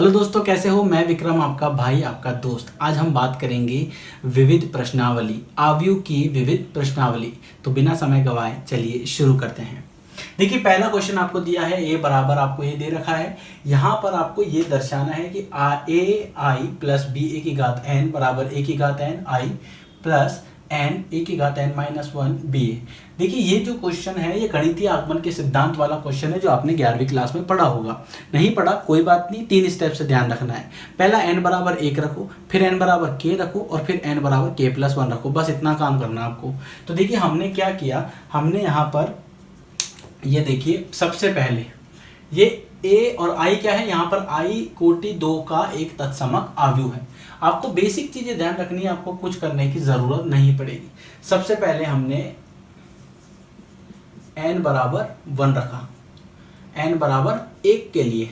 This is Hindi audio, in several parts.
हेलो दोस्तों, कैसे हो। मैं विक्रम, आपका भाई, आपका दोस्त। आज हम बात करेंगे विविध प्रश्नावली, आव्यूह की विविध प्रश्नावली। तो बिना समय गवाए चलिए शुरू करते हैं। देखिए, पहला क्वेश्चन आपको दिया है ए बराबर, आपको ये दे रखा है। यहाँ पर आपको ये दर्शाना है कि ए आई प्लस बी ए की घात एन बराबर ए की घात n i plus n a की घात n minus one b a. देखिए, ये जो क्वेश्चन है ये गणितीय आगमन के सिद्धांत वाला क्वेश्चन है, जो आपने 11वीं क्लास में पढ़ा होगा। नहीं पढ़ा कोई बात नहीं, 3 स्टेप से ध्यान रखना है। पहला एन बराबर 1 रखो, फिर एन बराबर के रखो और फिर एन बराबर के प्लस 1 रखो। बस इतना काम करना आपको। तो देखिए, हमने क्या किया, हमने यहाँ पर ये देखिए, सबसे पहले ये ए और आई क्या है, यहाँ पर आई कोटि 2 का एक तत्समक आव्यूह है। आपको बेसिक चीजें ध्यान रखनी है, आपको कुछ करने की जरूरत नहीं पड़ेगी। सबसे पहले हमने n बराबर 1 रखा, n बराबर 1 के लिए,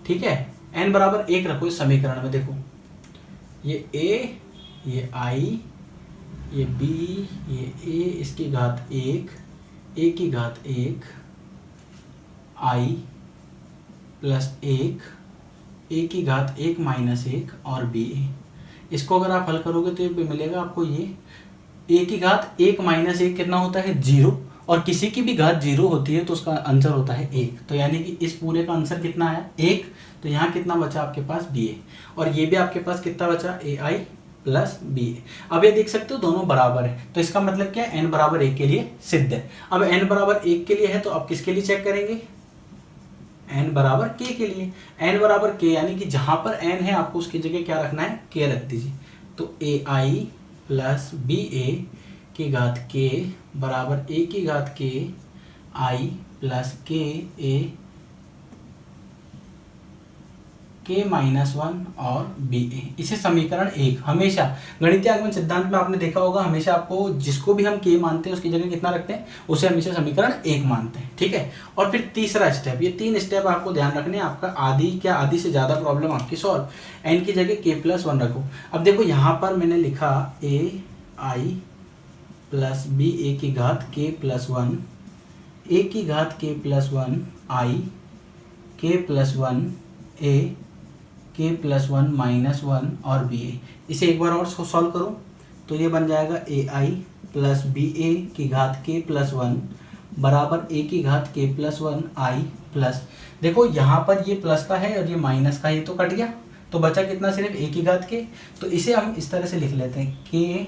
ठीक है। n बराबर 1 रखो इस समीकरण में। देखो, ये a, ये i, ये b, ये a, इसकी घात 1, a की घात 1, i प्लस 1, a की घात 1 माइनस 1 और b a। इसको अगर आप हल करोगे तो ये मिलेगा आपको, ये a की घात 1 माइनस 1 कितना होता है, 0। और किसी की भी घात 0 होती है तो उसका आंसर होता है 1। तो यानी कि इस पूरे का आंसर कितना आया, 1। तो यहाँ कितना बचा आपके पास, b a। और ये भी आपके पास कितना बचा, a i प्लस बी ए। अब ये देख सकते हो दोनों बराबर है, तो इसका मतलब क्या है, n बराबर 1 के लिए सिद्ध है। अब n बराबर 1 के लिए है तो अब किसके लिए चेक करेंगे, n बराबर k के लिए। n बराबर k यानी कि जहां पर n है आपको उसकी जगह क्या रखना है, k रख दीजिए। तो ए आई प्लस बी ए की घात k बराबर a की घात k I plus k a k minus 1 और बी ए। इसे समीकरण 1, हमेशा गणितीय आगमन सिद्धांत में आपने देखा होगा, हमेशा आपको जिसको भी हम k मानते हैं उसकी जगह कितना रखते हैं, उसे हमेशा समीकरण 1 मानते हैं, ठीक है। और फिर तीसरा स्टेप, ये 3 स्टेप आपको ध्यान रखने हैं। आपका आधी से ज़्यादा प्रॉब्लम आपकी सॉल्व। n की जगह k प्लस 1 रखो। अब देखो, यहाँ पर मैंने लिखा ए आई प्लस बी ए की घात k प्लस 1, ए की घात k प्लस 1 आई, k प्लस 1 ए, k प्लस 1 माइनस 1 और बी ए। इसे एक बार और सॉल्व करो तो ये बन जाएगा ए आई प्लस बी ए की घात k प्लस 1 बराबर a की घात k प्लस 1 आई प्लस, देखो यहाँ पर ये प्लस का है और ये माइनस का, ये तो कट गया, तो बचा कितना, सिर्फ a की घात k। तो इसे हम इस तरह से लिख लेते हैं, k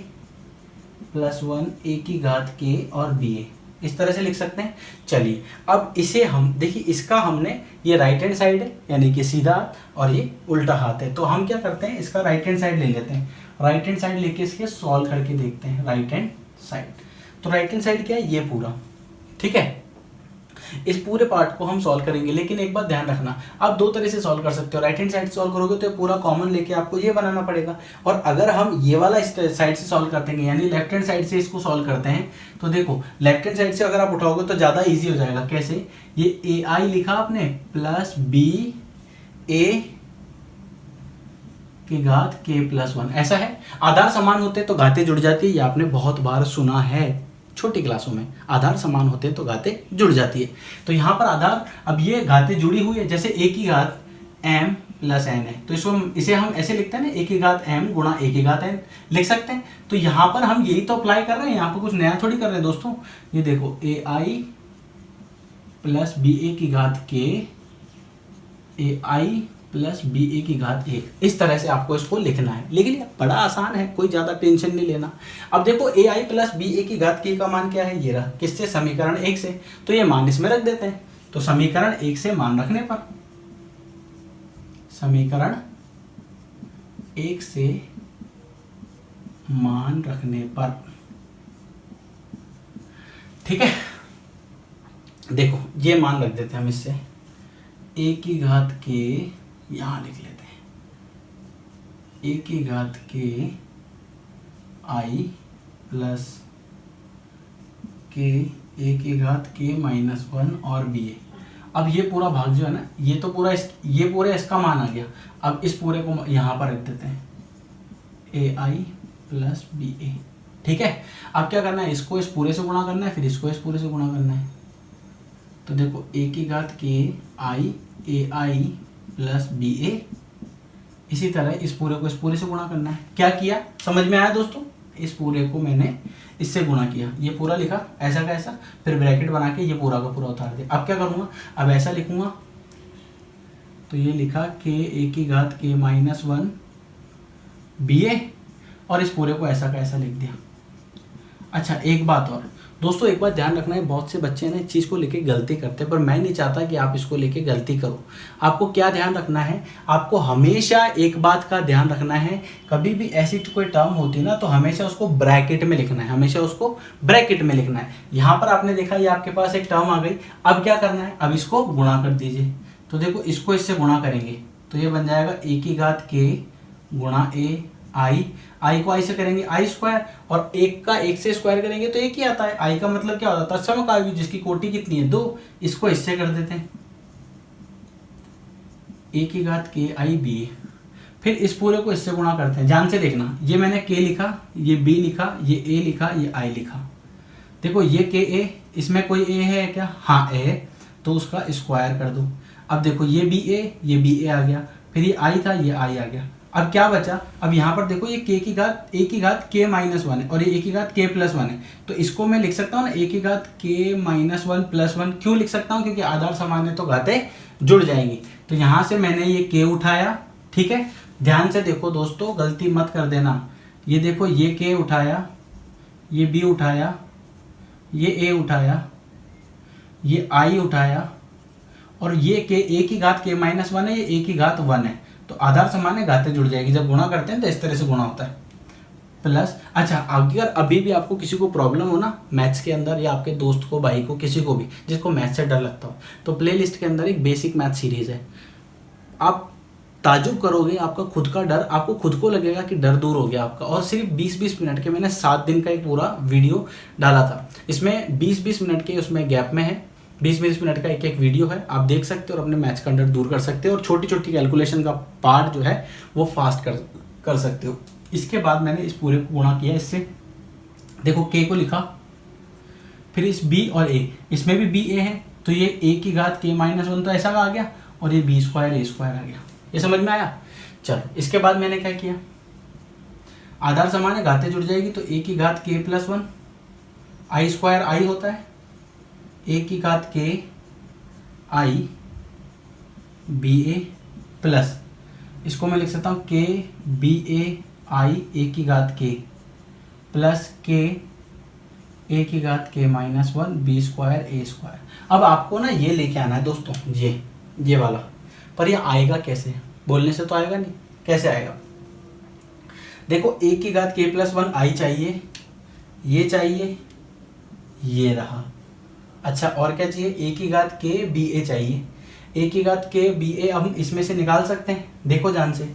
प्लस 1 a की घात k और बी ए, इस तरह से लिख सकते हैं। चलिए, अब इसे हम देखिए, इसका हमने, ये राइट हैंड साइड है यानी कि सीधा हाथ और ये उल्टा हाथ है, तो हम क्या करते हैं, इसका राइट हैंड साइड ले लेते हैं। राइट हैंड साइड लेके इसके सॉल्व करके देखते हैं। राइट हैंड साइड, तो राइट हैंड साइड क्या है, ये पूरा, ठीक है। इस पूरे पार्ट को हम सॉल्व करेंगे, लेकिन एक बात ध्यान रखना, आप 2 तरह से सॉल्व कर सकते हो। राइट हैंड साइड सॉल्व करोगे तो पूरा कॉमन लेके आपको ये बनाना पड़ेगा, और अगर हम ये वाला इस साइड से सॉल्व करते हैं, यानी लेफ्ट हैंड साइड से इसको सॉल्व करते हैं, तो देखो लेफ्ट हैंड साइड से अगर आप उठाओगे तो ज़्यादा ईजी हो जाएगा। कैसे, ये ए आई लिखा आपने प्लस बी ए की घात k प्लस 1, ऐसा है। आधार समान होते तो घातें जुड़ जाती है, ये आपने बहुत बार सुना है छोटी क्लासों में, आधार समान होते हैं तो घातें जुड़ जाती है। तो यहाँ पर आधार, अब ये घातें जुड़ी हुई है, जैसे a की घात m प्लस n है, तो इसको इसे हम ऐसे लिखते हैं ना, a की घात m गुणा a की घात n लिख सकते हैं। तो यहाँ पर हम यही तो अप्लाई कर रहे हैं, यहाँ पर कुछ नया थोड़ी कर रहे हैं दोस्तों। ये देखो, ए आई प्लस बी ए की घात k, ए आई प्लस बी ए की घात 1, इस तरह से आपको इसको लिखना है। लेकिन ये बड़ा आसान है, कोई ज़्यादा टेंशन नहीं लेना। अब देखो, ए आई प्लस बी ए की घात k का मान क्या है, ये रहा, किससे, समीकरण 1 से। तो ये मान इसमें रख देते हैं। तो समीकरण 1 से मान रखने पर, समीकरण 1 से मान रखने पर, ठीक है। देखो, ये मान रख देते हैं हम इससे, a की घात k, यहाँ लिख लेते हैं, a की घात k I plus k a की घात k माइनस 1 और b ए। अब ये पूरा भाग जो है ना, ये तो पूरा ये पूरे इसका मान आ गया। अब इस पूरे को यहाँ पर रख देते हैं, ए आई प्लस बी ए, ठीक है। अब क्या करना है, इसको इस पूरे से गुणा करना है, फिर इसको इस पूरे से गुणा करना है। तो देखो, a की घात k आई, ए आई प्लस बी ए। इसी तरह इस पूरे को इस पूरे से गुणा करना है। क्या किया, समझ में आया दोस्तों? इस पूरे को मैंने इससे गुणा किया, ये पूरा लिखा ऐसा का ऐसा, फिर ब्रैकेट बना के ये पूरा का पूरा उतार दिया। अब क्या करूँगा, अब ऐसा लिखूँगा, तो ये लिखा के ए की घात के माइनस 1 बी ए, और इस पूरे को ऐसा का ऐसा लिख दिया। अच्छा एक बात और दोस्तों, एक बात ध्यान रखना है, बहुत से बच्चे ना इस चीज़ को लेके गलती करते हैं, पर मैं नहीं चाहता कि आप इसको लेके गलती करो। आपको क्या ध्यान रखना है, आपको हमेशा एक बात का ध्यान रखना है, कभी भी ऐसी कोई टर्म होती है ना तो हमेशा उसको ब्रैकेट में लिखना है, हमेशा उसको ब्रैकेट में लिखना है। यहाँ पर आपने देखा ये आपके पास एक टर्म आ गई, अब क्या करना है, अब इसको गुणा कर दीजिए। तो देखो इसको इससे गुणा करेंगे तो ये बन जाएगा ए की घात के गुणा ए आई को आई से करेंगे आई स्क्वायर, और एक का एक से स्क्वायर करेंगे तो एक ही आता है। आई का मतलब क्या होता है, तत्समकाव्य जिसकी कोटि कितनी है 2, इसको इससे कर देते हैं ए की घात के आई बी ए, फिर इस पूरे को इससे गुणा करते हैं। ध्यान से देखना, ये मैंने के लिखा, ये बी लिखा, ये ए लिखा, ये आई लिखा। देखो ये के ए, इसमें कोई ए है क्या, हाँ ए, तो उसका स्क्वायर कर दो। अब देखो ये बी ए आ गया, फिर ये आई था, ये आई आ गया। अब क्या बचा, अब यहाँ पर देखो ये के की घात ए की घात के माइनस 1 है और ये ए की घात के प्लस 1 है, तो इसको मैं लिख सकता हूँ ना ए की घात के माइनस 1 प्लस 1। क्यों लिख सकता हूँ, क्योंकि आधार समान है तो घातें जुड़ जाएंगी। तो यहाँ से मैंने ये के उठाया, ठीक है। ध्यान से देखो दोस्तों, गलती मत कर देना। ये देखो ये के उठाया, ये बी उठाया, ये ए उठाया, ये आई उठाया, और ये के ए की घात के माइनस 1 है, ये ए की घात 1 है, तो आधार समान है घातें जुड़ जाएगी। जब गुणा करते हैं तो इस तरह से गुणा होता है प्लस। अच्छा अगर अभी भी आपको किसी को प्रॉब्लम हो ना मैथ्स के अंदर, या आपके दोस्त को, भाई को, किसी को भी जिसको मैथ्स से डर लगता हो, तो प्लेलिस्ट के अंदर एक बेसिक मैथ सीरीज है। आप ताजुब करोगे, आपका खुद का डर, आपको खुद को लगेगा कि डर दूर हो गया आपका। और सिर्फ 20-20 मिनट के मैंने 7 दिन का एक पूरा वीडियो डाला था, इसमें 20-20 मिनट के उसमें गैप में है, 20-20 मिनट का एक एक वीडियो है, आप देख सकते हो और अपने मैथ्स का डर दूर कर सकते हो, और छोटी छोटी कैलकुलेशन का पार्ट जो है वो फास्ट कर सकते हो। इसके बाद मैंने इस पूरे को गुणा किया इससे, देखो के को लिखा, फिर इस बी और ए, इसमें भी बी ए है, तो ये ए की घात के माइनस 1 तो ऐसा आ गया, और ये बी स्क्वायर ए स्क्वायर आ गया। ये समझ में आया? चलो इसके बाद मैंने क्या किया, आधार समान है घातें जुड़ जाएगी, तो ए की घात के प्लस 1 आई स्क्वायर आई होता है, ए की घात के आई बी ए प्लस, इसको मैं लिख सकता हूँ के बी ए आई ए की घात के प्लस के ए की घात के माइनस 1 बी स्क्वायर ए स्क्वायर। अब आपको ना ये लेके आना है दोस्तों, ये वाला, पर ये आएगा कैसे, बोलने से तो आएगा नहीं, कैसे आएगा? देखो ए की घात के प्लस 1 आई चाहिए, ये चाहिए, ये रहा। अच्छा और क्या चाहिए, ए की घात के बी ए चाहिए, ए की घात के बी ए हम इसमें से निकाल सकते हैं, देखो ध्यान से,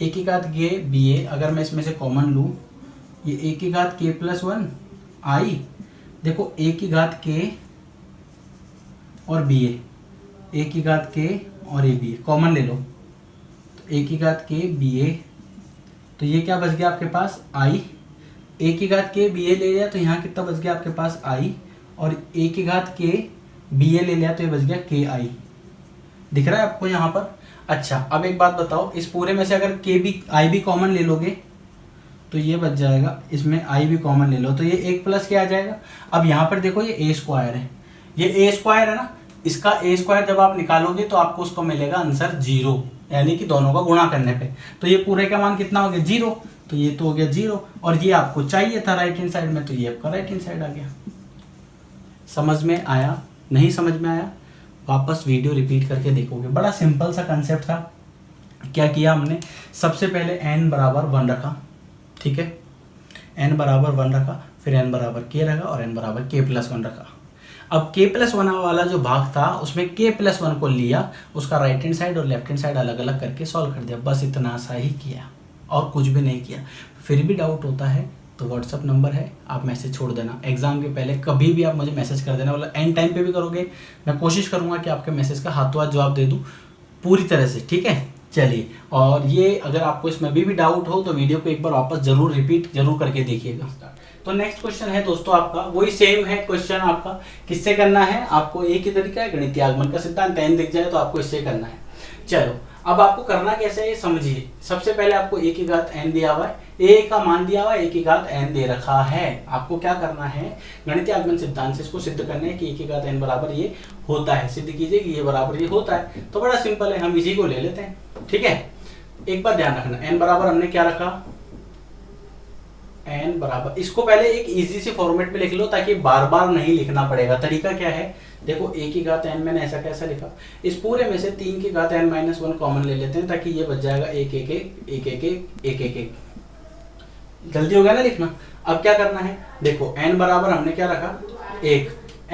ए की घात के बी ए अगर मैं इसमें से कॉमन लूँ, ये ए की घात के प्लस 1 आई, देखो ए की घात के और बी ए की घात के और ए बी ए कॉमन ले लो, तो ए की घात के बी ए, तो ये क्या बच गया आपके पास आई, ए की घात के बी ए ले लिया तो यहाँ कितना बच गया आपके पास आई, और ए की घात के बी ए ले लिया तो ये बच गया के आई। दिख रहा है आपको यहाँ पर? अच्छा अब एक बात बताओ, इस पूरे में से अगर के बी आई भी कॉमन ले लोगे तो ये बच जाएगा, इसमें आई भी कॉमन ले लो तो ये एक प्लस के आ जाएगा। अब यहाँ पर देखो ये ए स्क्वायर है, ये ए स्क्वायर है ना, इसका ए स्क्वायर जब आप निकालोगे तो आपको उसको मिलेगा आंसर 0, यानी कि दोनों का गुणा करने पे, तो ये पूरे का मान कितना हो गया 0, तो ये तो हो गया 0, और ये आपको चाहिए था राइट हैंड साइड में, तो ये आपका राइट हैंड साइड आ गया। समझ में आया? नहीं समझ में आया? वापस वीडियो रिपीट करके देखोगे, बड़ा सिंपल सा कंसेप्ट था। क्या किया हमने, सबसे पहले n बराबर 1 रखा, ठीक है, n बराबर 1 रखा, फिर n बराबर k रखा और n बराबर k प्लस 1 रखा। अब k प्लस 1 वाला जो भाग था उसमें k प्लस 1 को लिया, उसका राइट हैंड साइड और लेफ्ट हैंड साइड अलग अलग करके सॉल्व कर दिया, बस इतना सा ही किया और कुछ भी नहीं किया। फिर भी डाउट होता है तो व्हाट्सअप नंबर है, आप मैसेज छोड़ देना, एग्जाम के पहले कभी भी आप मुझे मैसेज कर देना, मतलब एंड टाइम पे भी करोगे, मैं कोशिश करूंगा कि आपके मैसेज का हाथों हाथ जवाब दे दूं पूरी तरह से, ठीक है। चलिए, और ये अगर आपको इसमें भी डाउट हो तो वीडियो को एक बार वापस जरूर रिपीट जरूर करके देखिएगा। तो नेक्स्ट क्वेश्चन है दोस्तों आपका, वही सेम है क्वेश्चन आपका, किससे करना है आपको, एक ही तरीका है, गणितीय आगमन का सिद्धांत n दिख जाए तो आपको इससे करना है। चलो अब आपको करना कैसे है समझिए। सबसे पहले आपको a की घात n दिया हुआ है, a का मान दिया हुआ है, a की घात n दे रखा है। आपको क्या करना है, गणितीय आगमन सिद्धांत से इसको सिद्ध करना है कि a की घात n बराबर ये होता है। सिद्ध कीजिए कि ये बराबर ये होता है। तो बड़ा सिंपल है, हम इसी को ले लेते हैं। ठीक है, एक बात ध्यान रखना, n बराबर हमने क्या रखा, n बराबर, इसको पहले एक इजी सी फॉर्मेट में लिख लो ताकि बार बार नहीं लिखना पड़ेगा। तरीका क्या है, देखो a की घात n मैंने ऐसा कैसा लिखा, इस पूरे में से 3 की घात n माइनस 1 कॉमन ले लेते हैं ताकि ये बच जाएगा 1 1 1 1 1 1 1। जल्दी हो गया ना लिखना। अब क्या करना है, देखो n बराबर हमने क्या रखा 1,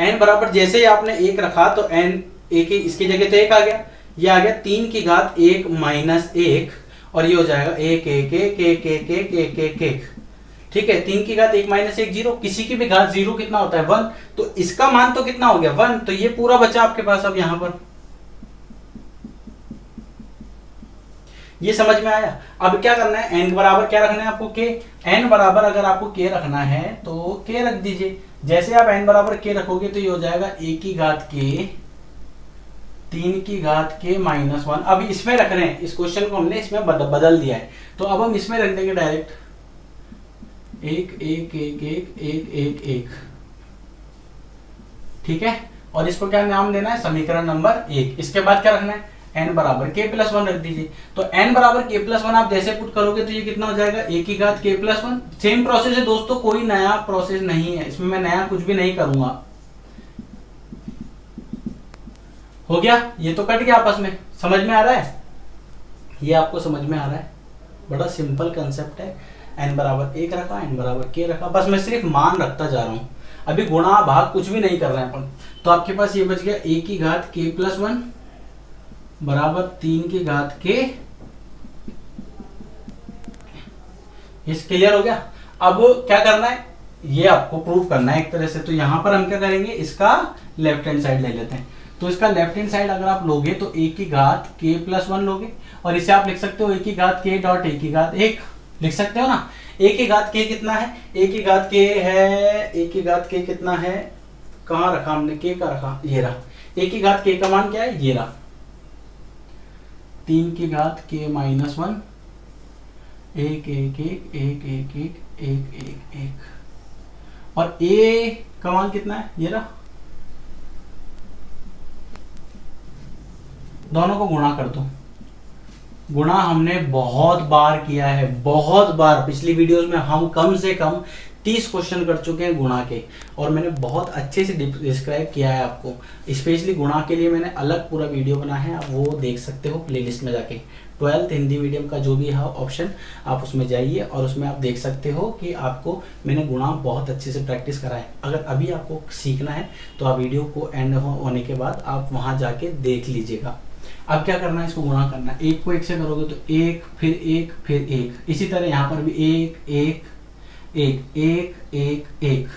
n बराबर जैसे ही आपने 1 रखा तो n 1 इसकी जगह तो 1 आ गया, ये आ गया 3 की घात 1 माइनस 1 और ये हो जाएगा 1 1 1 1 1 1 1 1। ठीक है, 3 की घात 1 माइनस 1 0, किसी की भी घात 0 कितना होता है 1, तो इसका मान तो कितना हो गया 1, तो ये पूरा बचा आपके पास। अब यहां पर ये समझ में आया। अब क्या करना है, n बराबर क्या रखना है आपको k, n बराबर अगर आपको k रखना है तो k रख दीजिए। जैसे आप n बराबर k रखोगे तो ये हो जाएगा a की घात k 3 की घात k माइनस 1। अब इसमें रख रहे हैं, इस क्वेश्चन को हमने इसमें बदल दिया है, तो अब हम इसमें रख देंगे डायरेक्ट 1 1 1 1 1 1 1। ठीक है, और इसको क्या नाम देना है, समीकरण नंबर 1। इसके बाद क्या रखना है, n बराबर k प्लस 1 रख दीजिए। तो n बराबर k प्लस 1 आप जैसे पुट करोगे तो ये कितना हो जाएगा, a की घात k प्लस 1। सेम प्रोसेस है दोस्तों, कोई नया प्रोसेस नहीं है इसमें, मैं नया कुछ भी नहीं करूंगा। हो गया, ये तो कट गया आपस में, समझ में आ रहा है, ये आपको समझ में आ रहा है। बड़ा सिंपल कंसेप्ट है। n बराबर 1 रखा, n बराबर k रखा, बस मैं सिर्फ मान रखता जा रहा हूं, अभी गुणा भाग कुछ भी नहीं कर रहे हैं अपन। तो आपके पास ये बच गया a की घात k प्लस 1 बराबर 3 की घात k। ये क्लियर हो गया। अब क्या करना है, ये आपको प्रूव करना है एक तरह से। तो यहां पर हम क्या करेंगे, इसका लेफ्ट हैंड साइड ले लेते हैं। तो इसका लेफ्ट हैंड साइड अगर आप लोगे तो a की घात k प्लस 1 लोगे, और इसे आप लिख सकते हो a की घात k डॉट a की घात 1 लिख सकते हो ना। a की घात k कितना है, a की घात k है, a की घात k कितना है, कहाँ रखा हमने k का रखा, ये रहा। a की घात k का मान क्या है, ये रहा 3 की घात k माइनस 1 1 1 1 1 1 1 1 1 1। और a का मान कितना है, ये रहा। दोनों को गुणा कर दो। गुणा हमने बहुत बार किया है, बहुत बार। पिछली वीडियोस में हम कम से कम 30 क्वेश्चन कर चुके हैं गुणा के, और मैंने बहुत अच्छे से डिस्क्राइब किया है आपको। स्पेशली गुणा के लिए मैंने अलग पूरा वीडियो बना है, आप वो देख सकते हो प्लेलिस्ट में जाके। 12th हिंदी मीडियम का जो भी है ऑप्शन, आप उसमें जाइए और उसमें आप देख सकते हो कि आपको मैंने गुणा बहुत अच्छे से प्रैक्टिस करा है। अगर अभी आपको सीखना है तो आप वीडियो को एंड होने के बाद आप वहाँ जाके देख लीजिएगा। अब क्या करना है, इसको गुणा करना है। 1 को 1 से करोगे तो 1 फिर 1 फिर 1, इसी तरह यहाँ पर भी 1 1 1 1 1 1।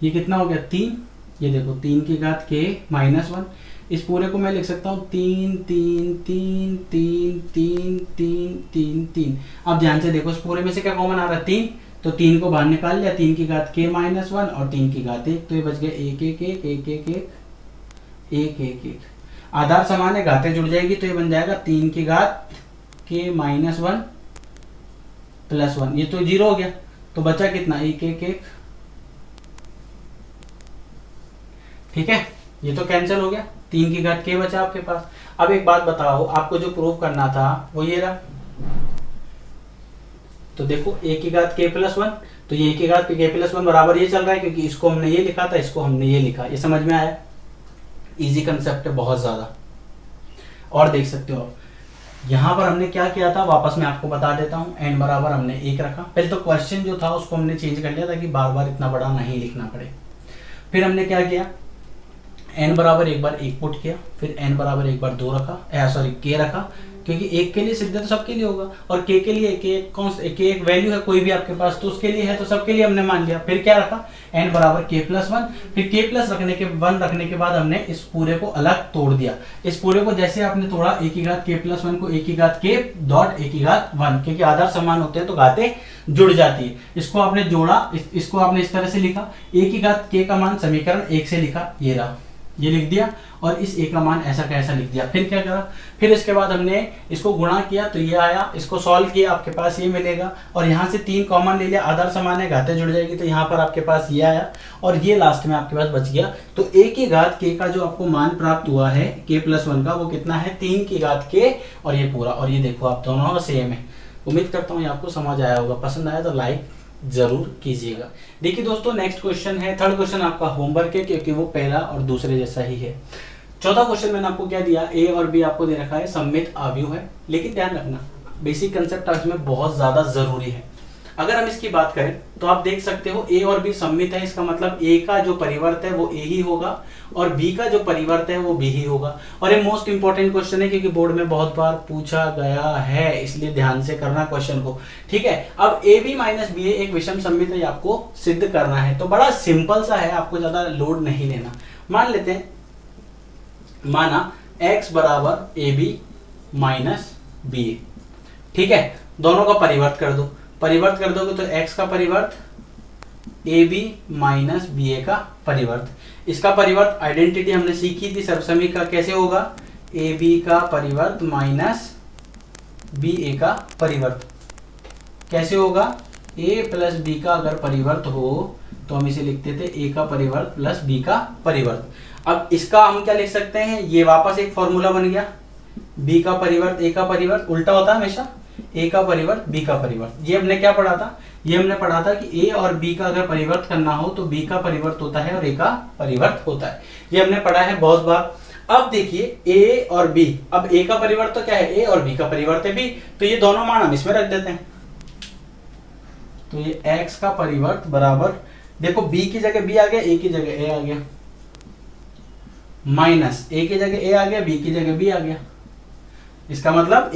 ये कितना हो गया 3, ये देखो 3 की घात k माइनस 1। इस पूरे को मैं लिख सकता हूँ 3 3 3 3 3 3 3 3। अब ध्यान से देखो, इस पूरे में से क्या कॉमन आ रहा है 3, तो 3 को बाहर निकाल लिया, 3 की घात k माइनस 1 और 3 की घात 1, तो ये बच गया 1 1 1 1 1 1 1 1 1। आधार समान है, घातें जुड़ जाएगी तो ये बन जाएगा 3 की घात k माइनस 1 प्लस 1, ये तो 0 हो गया, तो बचा कितना 1 1 1। ठीक है, ये तो कैंसिल हो गया, 3 की घात k बचा आपके पास। अब एक बात बताओ, आपको जो प्रूव करना था वो ये रहा। तो देखो a की घात k प्लस 1, तो ये a की घात k प्लस 1 बराबर ये चल रहा है, क्योंकि इसको हमने ये लिखा था, इसको हमने ये लिखा। ये समझ में आया, इजी कंसेप्ट है बहुत ज्यादा। और देख सकते हो यहाँ पर हमने क्या किया था, वापस मैं आपको बता देता हूँ। n बराबर हमने 1 रखा, पहले तो क्वेश्चन जो था उसको हमने चेंज कर लिया ताकि बार बार इतना बड़ा नहीं लिखना पड़े। फिर हमने क्या किया, n बराबर एक बार 1 पुट किया, फिर n बराबर एक बार 2 रखा, सॉरी k रखा, क्योंकि एक के लिए सिद्ध है तो सबके लिए होगा, और के के लिए के एक वैल्यू है कोई भी आपके पास, तो उसके लिए है तो सबके लिए हमने मान लिया। फिर क्या रखा, n बराबर k+1, फिर k+1 रखने के बाद हमने इस पूरे को अलग तोड़ दिया। इस पूरे को जैसे आपने तोड़ा a की घात k+1 को a की घात k डॉट a की घात 1, क्योंकि आधार समान होते हैं तो घातें जुड़ जाती है। इसको आपने जोड़ा, इसको आपने इस तरह से लिखा, a की घात k का मान समीकरण 1 से लिखा, ये रहा, ये लिख दिया, और इस a का मान ऐसा का ऐसा लिख दिया। फिर क्या करा, फिर इसके बाद हमने इसको गुणा किया तो ये आया, इसको सॉल्व किया, आपके पास ये मिलेगा, और यहाँ से 3 कॉमन ले लिया, आधार समान है, घातें जुड़ जाएगी, तो यहाँ पर आपके पास ये आया, और ये लास्ट में आपके पास बच गया। तो a की घात k का जो आपको मान प्राप्त हुआ है k+1 का, वो कितना है, 3 की घात k, और ये पूरा, और ये देखो आप दोनों सेम है। उम्मीद करता हूँ ये आपको समझ आया होगा, पसंद आया तो लाइक जरूर कीजिएगा। देखिए दोस्तों, नेक्स्ट क्वेश्चन है, थर्ड क्वेश्चन आपका होमवर्क है, क्योंकि वो पहला और दूसरे जैसा ही है। चौथा क्वेश्चन मैंने आपको क्या दिया, ए और बी आपको दे रखा है, सममित अवयव है, लेकिन ध्यान रखना बेसिक कंसेप्ट इसमें बहुत ज्यादा जरूरी है। अगर हम इसकी बात करें तो आप देख सकते हो ए और बी सममित है, इसका मतलब ए का जो परिवर्त है वो ए ही होगा, और बी का जो परिवर्त है वो बी ही होगा। और ये मोस्ट इंपॉर्टेंट क्वेश्चन है, क्योंकि बोर्ड में बहुत बार पूछा गया है, इसलिए ध्यान से करना क्वेश्चन को, ठीक है। अब ए बी माइनस बी ए एक विषम सममित है, आपको सिद्ध करना है, तो बड़ा सिंपल सा है, आपको ज्यादा लोड नहीं लेना। मान लेते हैं, माना x बराबर ए बी माइनस बी ए, ठीक है, दोनों का परिवर्त कर दो, परिवर्त कर दोगे तो x का परिवर्त ए बी माइनस बी ए का परिवर्त, इसका परिवर्त आइडेंटिटी हमने सीखी थी सर्वसमीक का, कैसे होगा, ए बी का परिवर्त माइनस बी ए का परिवर्त, कैसे होगा, a प्लस बी का अगर परिवर्त हो तो हम इसे लिखते थे a का परिवर्त प्लस b का परिवर्त। अब इसका हम क्या लिख सकते हैं, ये वापस एक फॉर्मूला बन गया, b का परिवर्त a का परिवर्त, उल्टा होता है हमेशा, a का परिवर्त b का परिवर्त। ये हमने क्या पढ़ा था, ये हमने पढ़ा था कि a और b का अगर परिवर्त करना हो तो b का परिवर्त होता है और a का परिवर्त होता है, ये हमने पढ़ा है बहुत बार। अब देखिए a और b, अब a का परिवर्त तो क्या है, a और b का परिवर्त है b, तो ये दोनों मान हम इसमें रख देते हैं, तो ये x का परिवर्त बराबर, देखो b की जगह b आ गया, a की जगह a आ गया, माइनस a की जगह a आ गया, b की जगह b आ गया, इसका मतलब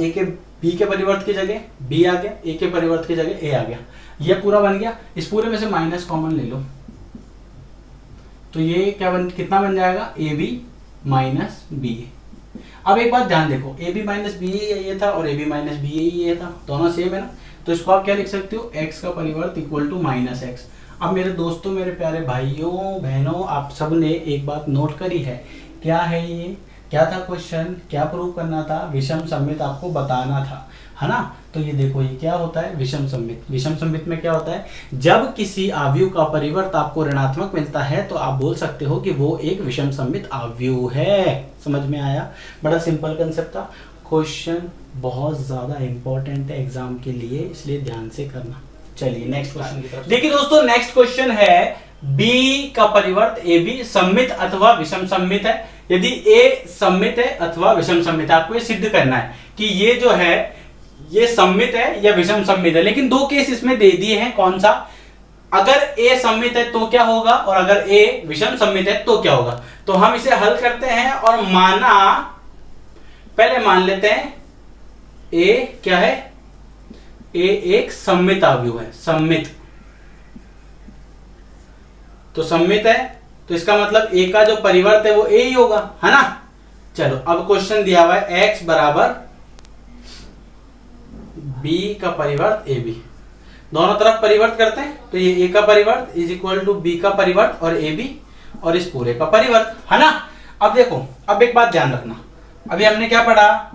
b के परिवर्त की जगह b आ गया, a के परिवर्त की जगह a आ गया, ये पूरा बन गया। इस पूरे में से माइनस कॉमन ले लो, तो ये क्या कितना बन जाएगा, ए बी माइनस बी ए। अब एक बात ध्यान देखो, ए बी माइनस बी ए ये था और ए बी माइनस बी ए ये था, दोनों सेम है ना, तो इसको आप क्या लिख सकते हो, x का परिवर्त इक्वल टू माइनस एक्स। अब मेरे दोस्तों, मेरे प्यारे भाइयों बहनों, आप सब ने एक बात नोट करी है, क्या है ये, क्या था क्वेश्चन, क्या प्रूव करना था, विषम सममित आपको बताना था, है ना। तो ये देखो, ये क्या होता है, विषम सममित। विषम सममित में क्या होता है, जब किसी अवयव का परिवर्त आपको ऋणात्मक मिलता है तो आप बोल सकते हो कि वो एक विषम सममित अवयव है। समझ में आया, बड़ा सिंपल कंसेप्ट था। क्वेश्चन बहुत ज्यादा इंपॉर्टेंट है एग्जाम के लिए, इसलिए ध्यान से करना। चलिए नेक्स्ट क्वेश्चन की तरफ देखिए दोस्तों, नेक्स्ट क्वेश्चन है, b का परिवर्त ए बी सममित अथवा विषम सममित है। यदि a सममित है अथवा विषम सममित है, आपको ये सिद्ध करना है कि ये जो है ये सममित है या विषम सममित है। लेकिन दो केस इसमें दे दिए हैं, कौन सा, अगर a सममित है तो क्या होगा और अगर a विषम सममित है तो क्या होगा। तो हम इसे हल करते हैं और माना, पहले मान लेते हैं a क्या है, a एक सममित अवयव है, सममित, तो सममित है तो इसका मतलब a का जो परिवर्त है वो a ही होगा, है ना। चलो अब क्वेश्चन दिया हुआ है x बराबर b का परिवर्त a b, दोनों तरफ परिवर्त करते हैं, तो ये a का परिवर्त इज इक्वल टू b का परिवर्त और a b और इस पूरे का परिवर्त, है ना। अब देखो, अब एक बात ध्यान रखना, अभी हमने क्या पढ़ा,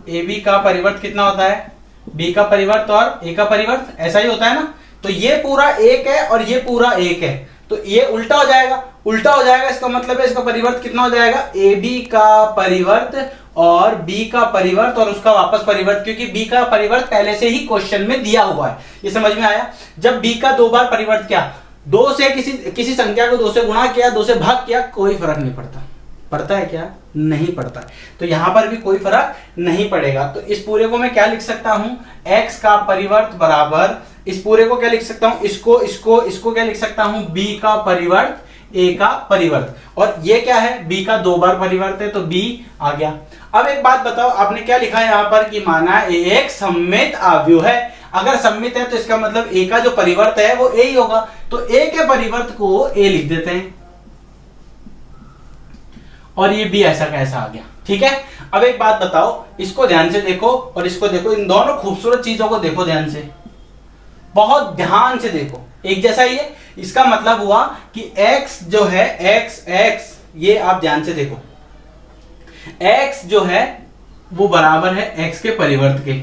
a b का परिवर्त कितना होता है, b का परिवर्त और a का परिवर्त, ऐसा ही होता है ना। तो ये पूरा एक है और ये पूरा एक है, तो ये उल्टा हो जाएगा, उल्टा हो जाएगा, इसका मतलब है इसका परिवर्त कितना हो जाएगा, ए बी का परिवर्त और बी का परिवर्त और उसका वापस परिवर्त, क्योंकि बी का परिवर्त पहले से ही क्वेश्चन में दिया हुआ है। ये समझ में आया। जब बी का 2 बार परिवर्त किया, 2 से किसी संख्या को 2 से गुणा किया, 2 से भाग किया, कोई फर्क नहीं पड़ता। पड़ता है क्या, नहीं पड़ता है। तो यहां पर भी कोई फर्क नहीं पड़ेगा। तो इस पूरे को मैं क्या लिख सकता हूं, x का परिवर्त बराबर, इस पूरे को क्या लिख सकता हूं, इसको क्या लिख सकता हूं, b का परिवर्त a का परिवर्त, और ये क्या है, b का 2 बार परिवर्त है तो b आ गया। अब एक बात बताओ, आपने क्या लिखा है यहाँ पर कि माना ए एक सममित आव्यूह है। अगर सममित है तो इसका मतलब ए का जो परिवर्त है वो ए ही होगा, तो ए के परिवर्त को ए लिख देते हैं और ये भी ऐसा कैसा आ गया। ठीक है, अब एक बात बताओ, इसको ध्यान से देखो और इसको देखो, इन दोनों खूबसूरत चीजों को देखो ध्यान से, बहुत ध्यान से देखो, एक जैसा ही है। इसका मतलब हुआ कि x जो है x ये आप ध्यान से देखो, x जो है वो बराबर है x के परिवर्त के।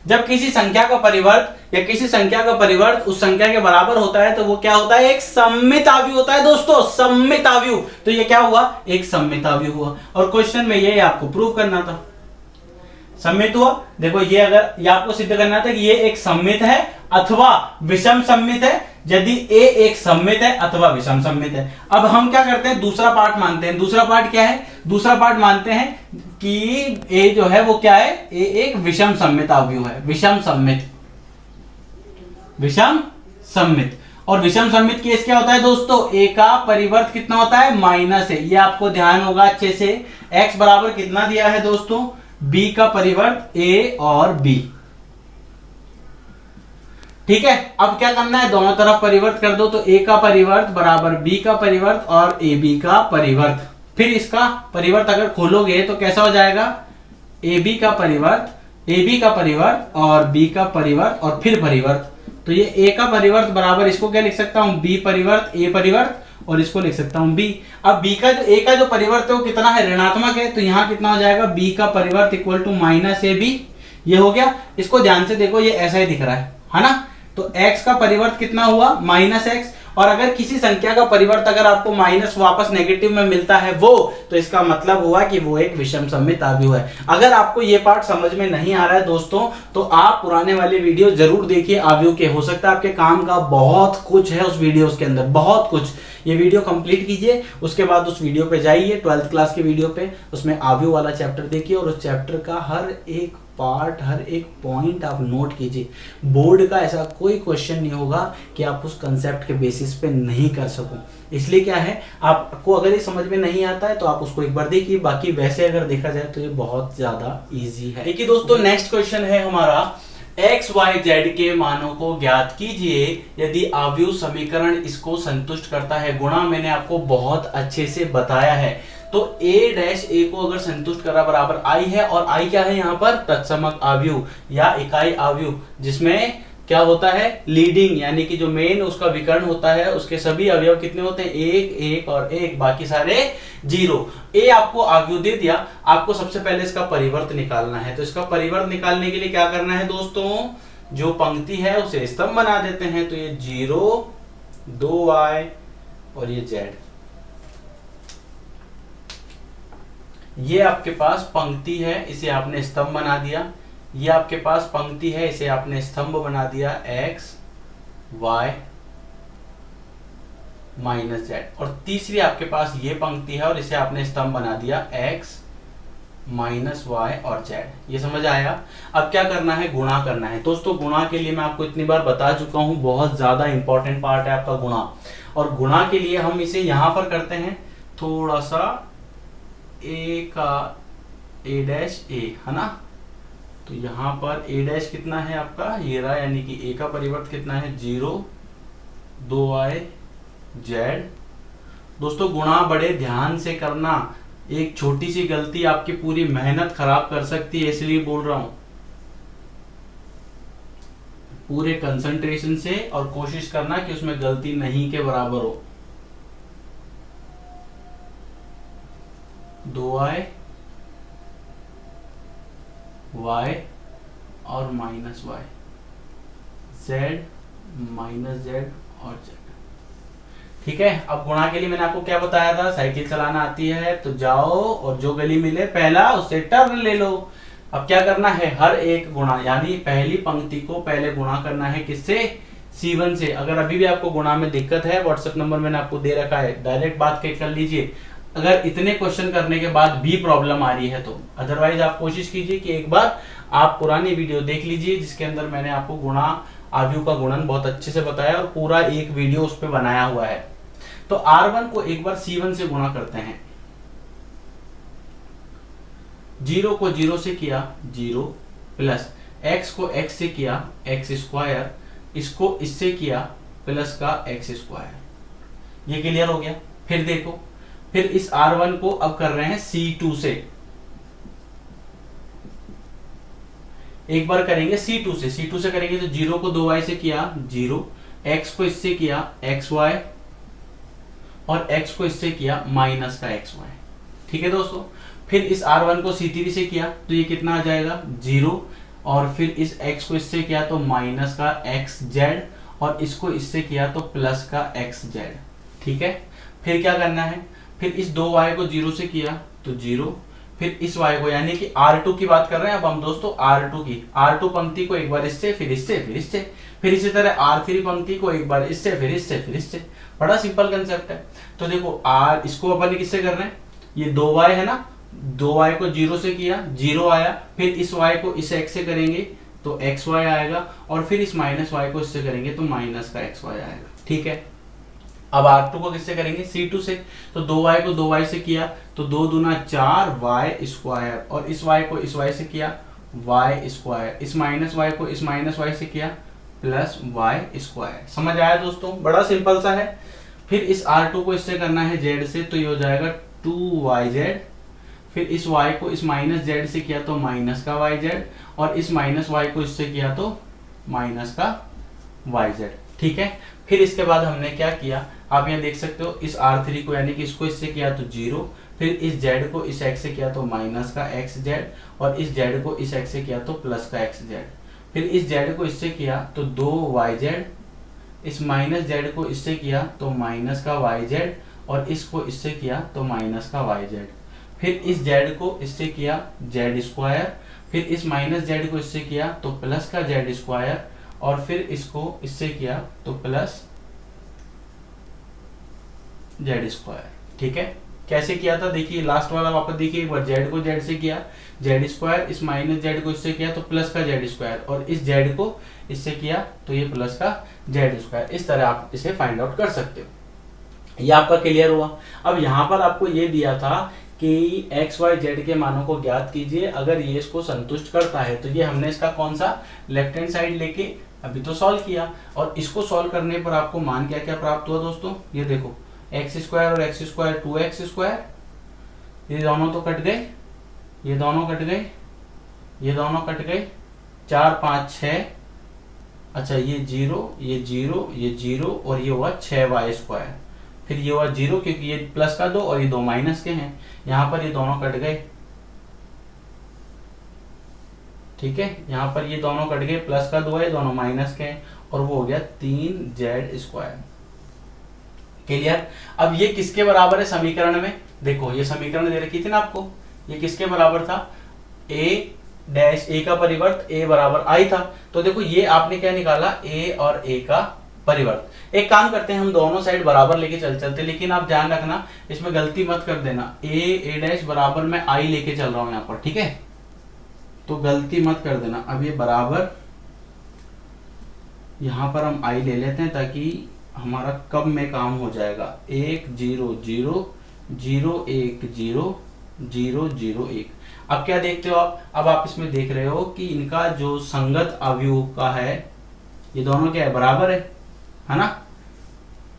जब किसी संख्या का परिवर्त या किसी संख्या का परिवर्त उस संख्या के बराबर होता है तो वो क्या होता है, एक सममित आव्यूह होता है दोस्तों, सममित आव्यूह। तो ये क्या हुआ, एक सममित आव्यूह हुआ। और क्वेश्चन में ये आपको प्रूव करना था, सममित हुआ। देखो ये अगर ये आपको सिद्ध करना था कि ये एक सममित है अथवा विषम सममित है, यदि ए एक सममित है अथवा विषम सममित है। अब हम क्या करते हैं, दूसरा पार्ट मानते हैं। दूसरा पार्ट क्या है, दूसरा पार्ट मानते हैं कि ए जो है वो क्या है, ए एक विषम सममित आव्यूह है, विषम सममित, विषम सममित। और विषम सममित केस क्या होता है दोस्तों, ए का परिवर्त कितना होता है, माइनस है। ये आपको ध्यान होगा अच्छे से। एक्स बराबर कितना दिया है दोस्तों, बी का परिवर्त ए और बी। ठीक है, अब क्या करना है, दोनों तरफ परिवर्त कर दो, तो ए का परिवर्त बराबर बी का परिवर्त और ए बी का परिवर्त। फिर इसका परिवर्त अगर खोलोगे तो कैसा हो जाएगा, ए बी का परिवर्त, ए बी का परिवर्त और बी का परिवर्त और फिर परिवर्त। तो ये ए का परिवर्त बराबर, इसको क्या लिख सकता हूं, बी परिवर्त ए परिवर्त, और इसको लिख सकता हूं बी। अब बी का जो ए का जो परिवर्त है वो कितना है, ऋणात्मक है, तो यहां कितना हो जाएगा, बी का परिवर्त equal to minus a b. ये हो गया। इसको ध्यान से देखो, ये ऐसा ही दिख रहा है ना। तो x का परिवर्त कितना हुआ, माइनस एक्स। और अगर किसी संख्या का परिवर्त अगर आपको माइनस वापस नेगेटिव में मिलता है वो, तो इसका मतलब हुआ कि वो एक विषम सममित आव्यूह है। अगर आपको ये पार्ट समझ में नहीं आ रहा है दोस्तों, तो आप पुराने वाले वीडियो जरूर देखिए आव्यूह के, हो सकता है आपके काम का, बहुत कुछ है उस वीडियोस के अंदर, बहुत कुछ। ये वीडियो कंप्लीट कीजिए, उसके बाद उस वीडियो पे जाइए 12th क्लास के वीडियो पे, उसमें आव्यूह वाला चैप्टर देखिए और उस चैप्टर का हर एक पार्ट, हर एक पॉइंट आप नोट कीजिए। बोर्ड का ऐसा कोई क्वेश्चन नहीं होगा कि आप उस कंसेप्ट के बेसिस पे नहीं कर सको। इसलिए क्या है, आपको अगर ये समझ में नहीं आता है तो आप उसको एक बार देखिए, बाकी वैसे अगर देखा जाए तो ये बहुत ज्यादा इजी है। देखिए दोस्तों, नेक्स्ट क्वेश्चन है हमारा, एक्स वाई जेड के मानों को ज्ञात कीजिए यदि आव्यूह समीकरण इसको संतुष्ट करता है। गुणा मैंने आपको बहुत अच्छे से बताया है। तो a डैश a को अगर संतुष्ट करा बराबर i है, और i क्या है यहाँ पर, तत्समक आव्यूह या इकाई आव्यूह, जिसमें क्या होता है, लीडिंग यानी कि जो मेन उसका विकर्ण होता है, उसके सभी अवयव कितने होते हैं, एक एक और एक, बाकी सारे जीरो। ए आपको आव्यूह दे दिया, आपको सबसे पहले इसका परिवर्त निकालना है। तो इसका परिवर्त निकालने के लिए क्या करना है दोस्तों, जो पंक्ति है उसे स्तंभ बना देते हैं। तो ये 0, 2y और ये z, ये आपके पास पंक्ति है, इसे आपने स्तंभ बना दिया। ये आपके पास पंक्ति है, इसे आपने स्तंभ बना दिया, x y माइनस z। और तीसरी आपके पास ये पंक्ति है और इसे आपने स्तंभ बना दिया, x माइनस y और z। ये समझ आया। अब क्या करना है, गुणा करना है दोस्तों। गुणा के लिए मैं आपको इतनी बार बता चुका हूं, बहुत ज्यादा इंपॉर्टेंट पार्ट है आपका गुणा। और गुणा के लिए हम इसे यहां पर करते हैं, थोड़ा सा a का a डैश a है ना। तो यहां पर a डैश कितना है आपका, ये रहा, यानी कि a का परिवर्त कितना है, 0, 2y z। दोस्तों गुणा बड़े ध्यान से करना, एक छोटी सी गलती आपकी पूरी मेहनत खराब कर सकती है, इसलिए बोल रहा हूं। पूरे कंसंट्रेशन से और कोशिश करना कि उसमें गलती नहीं के बराबर हो। 2y y और minus y, z minus z और z। ठीक है। अब गुणा के लिए मैंने आपको क्या बताया था, साइकिल चलाना आती है तो जाओ और जो गली मिले पहला उससे टर्न ले लो। अब क्या करना है, हर एक गुणा यानी पहली पंक्ति को पहले गुणा करना है, किससे, C1 से। अगर अभी भी आपको गुणा में दिक्कत है, व्हाट्सएप नंबर मैंने आपको दे रखा है, डायरेक्ट बात कर लीजिए। अगर इतने क्वेश्चन करने के बाद भी प्रॉब्लम आ रही है तो अदरवाइज आप कोशिश कीजिए कि एक बार आप पुरानी वीडियो देख लीजिए, जिसके अंदर मैंने आपको गुणा आव्यूह का गुणन बहुत अच्छे से बताया और पूरा एक वीडियो उस पर बनाया हुआ है। तो R1 को एक बार C1 से गुणा करते हैं। जीरो को जीरो से किया जीरो, प्लस एक्स को एक्स से किया एक्स स्क्वायर, इसको इससे किया प्लस का एक्स स्क्वायर। ये क्लियर हो गया। फिर देखो, फिर इस R1 को अब कर रहे हैं C2 से, एक बार करेंगे C2 से। C2 से करेंगे तो जीरो को 2y से किया जीरो, x को इससे किया xy, और x को इससे किया माइनस का xy। ठीक है दोस्तों। फिर इस R1 को C3 से किया तो ये कितना आ जाएगा जीरो, और फिर इस x को इससे किया तो माइनस का xz, और इसको इससे किया तो प्लस का xz। ठीक है। फिर क्या करना है, फिर इस 2y को जीरो से किया तो जीरो, फिर इस y को, यानी कि R2 की बात कर रहे हैं अब हम दोस्तों, R2 की, R2 पंक्ति को एक बार इससे, फिर इससे, फिर इससे, फिर इसी तरह R3 पंक्ति को एक बार इससे, फिर इससे, फिर इससे। बड़ा सिंपल कंसेप्ट है। तो देखो R, इसको अपन किससे कर रहे हैं, ये 2y है ना, 2y को जीरो से किया जीरो आया, फिर इस y को इस x से करेंगे तो xy आएगा, और फिर इस माइनस y को इससे करेंगे तो माइनस का xy आएगा। ठीक है। अब R2 को किससे करेंगे, C2 से। तो 2y को 2y से किया तो 2 दूना 4 y स्क्वायर, और इस y को इस y से किया y स्क्वायर, इस माइनस y को इस माइनस y से किया प्लस y स्क्वायर। समझ आया दोस्तों, बड़ा सिंपल सा है। फिर इस R2 को इससे करना है z से, तो ये हो जाएगा 2yz, फिर इस y को इस माइनस z से किया तो माइनस का yz, और इस माइनस y को इससे किया तो माइनस का yz। ठीक है। फिर इसके बाद हमने क्या किया, आप यहाँ देख सकते हो, इस R3 को यानी कि इसको इससे किया तो जीरो, फिर इस z को इस x से किया तो माइनस का xz, और इस z को इस x से किया तो प्लस का xz, फिर इस z को इससे किया तो 2yz, इस माइनस z को इससे किया तो माइनस का yz, और इसको इससे किया तो माइनस का yz, फिर इस z को इससे किया z स्क्वायर, फिर इस माइनस z को इससे किया तो प्लस का z स्क्वायर, और फिर इसको इससे किया तो प्लस z स्क्वायर। ठीक है। कैसे किया था देखिए, लास्ट वाला वापस देखिए एक बार, z को z से किया z स्क्वायर, इस माइनस z को इससे किया तो प्लस का z स्क्वायर, और इस z को इससे किया तो ये प्लस का z स्क्वायर। इस तरह आप इसे फाइंड आउट कर सकते हो। ये आपका क्लियर हुआ। अब यहाँ पर आपको ये दिया था कि x y z के मानों को ज्ञात कीजिए, अगर ये इसको संतुष्ट करता है तो ये हमने इसका कौन सा लेफ्ट हैंड साइड लेके अभी तो सॉल्व किया, और इसको सॉल्व करने पर आपको मान क्या क्या प्राप्त हुआ दोस्तों, ये देखो एक्स स्क्वायर और एक्स स्क्वायर 2x स्क्वायर, ये दोनों तो कट गए, ये दोनों कट गए, ये दोनों कट गए, 4 5 6, अच्छा ये जीरो, ये जीरो, ये जीरो, और ये हुआ 6y स्क्वायर, फिर ये हुआ जीरो क्योंकि ये प्लस का 2 और ये 2 माइनस के हैं, यहाँ पर ये दोनों कट गए। ठीक है। यहाँ पर ये दोनों कट गए, प्लस का 2 है, दोनों माइनस के हैं, और वो हो गया 3z स्क्वायर। क्लियर। अब ये किसके बराबर है समीकरण में, देखो ये समीकरण दे रखी थी ना आपको, ये किसके बराबर था, a डैश a का परिवर्त a बराबर i था। तो देखो ये आपने क्या निकाला, a और a का परिवर्त। एक काम करते हैं, हम दोनों साइड बराबर लेके चलते, लेकिन आप ध्यान रखना इसमें गलती मत कर देना, a डैश बराबर मैं i लेके चल रहा हूं यहाँ पर। ठीक है, तो गलती मत कर देना। अब ये बराबर यहां पर हम i ले लेते हैं ताकि हमारा कब में काम हो जाएगा, 1 0 0 0 1 0 0 0 1। अब क्या देखते हो आप, अब आप इसमें देख रहे हो कि इनका जो संगत अवयव का है, ये दोनों क्या है, बराबर है ना,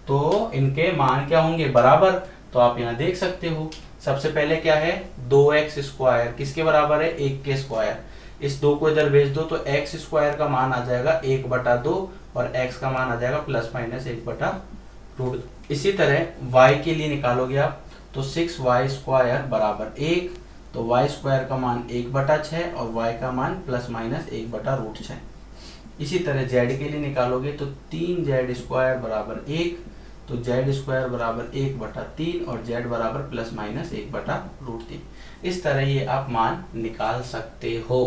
तो इनके मान क्या होंगे, बराबर। तो आप यहाँ देख सकते हो, सबसे पहले क्या है, 2x स्क्वायर किसके बराबर है, 1 के स्क्वायर, इस 2 को इधर भेज दो तो x स्क्वायर का मान आ जाएगा 1/2, और x का मान आ जाएगा प्लस माइनस 1/√। इसी तरह y के लिए निकालोगे आप तो 6y स्क्वायर बराबर 1, तो y स्क्वायर का मान 1/6 और y का मान प्लस माइनस 1/√6। इसी तरह z के लिए निकालोगे तो 3z स्क्वायर बराबर 1, तो z स्क्वायर बराबर 1/3 और z बराबर प्लस माइनस 1/√3। इस तरह ये आप मान निकाल सकते हो।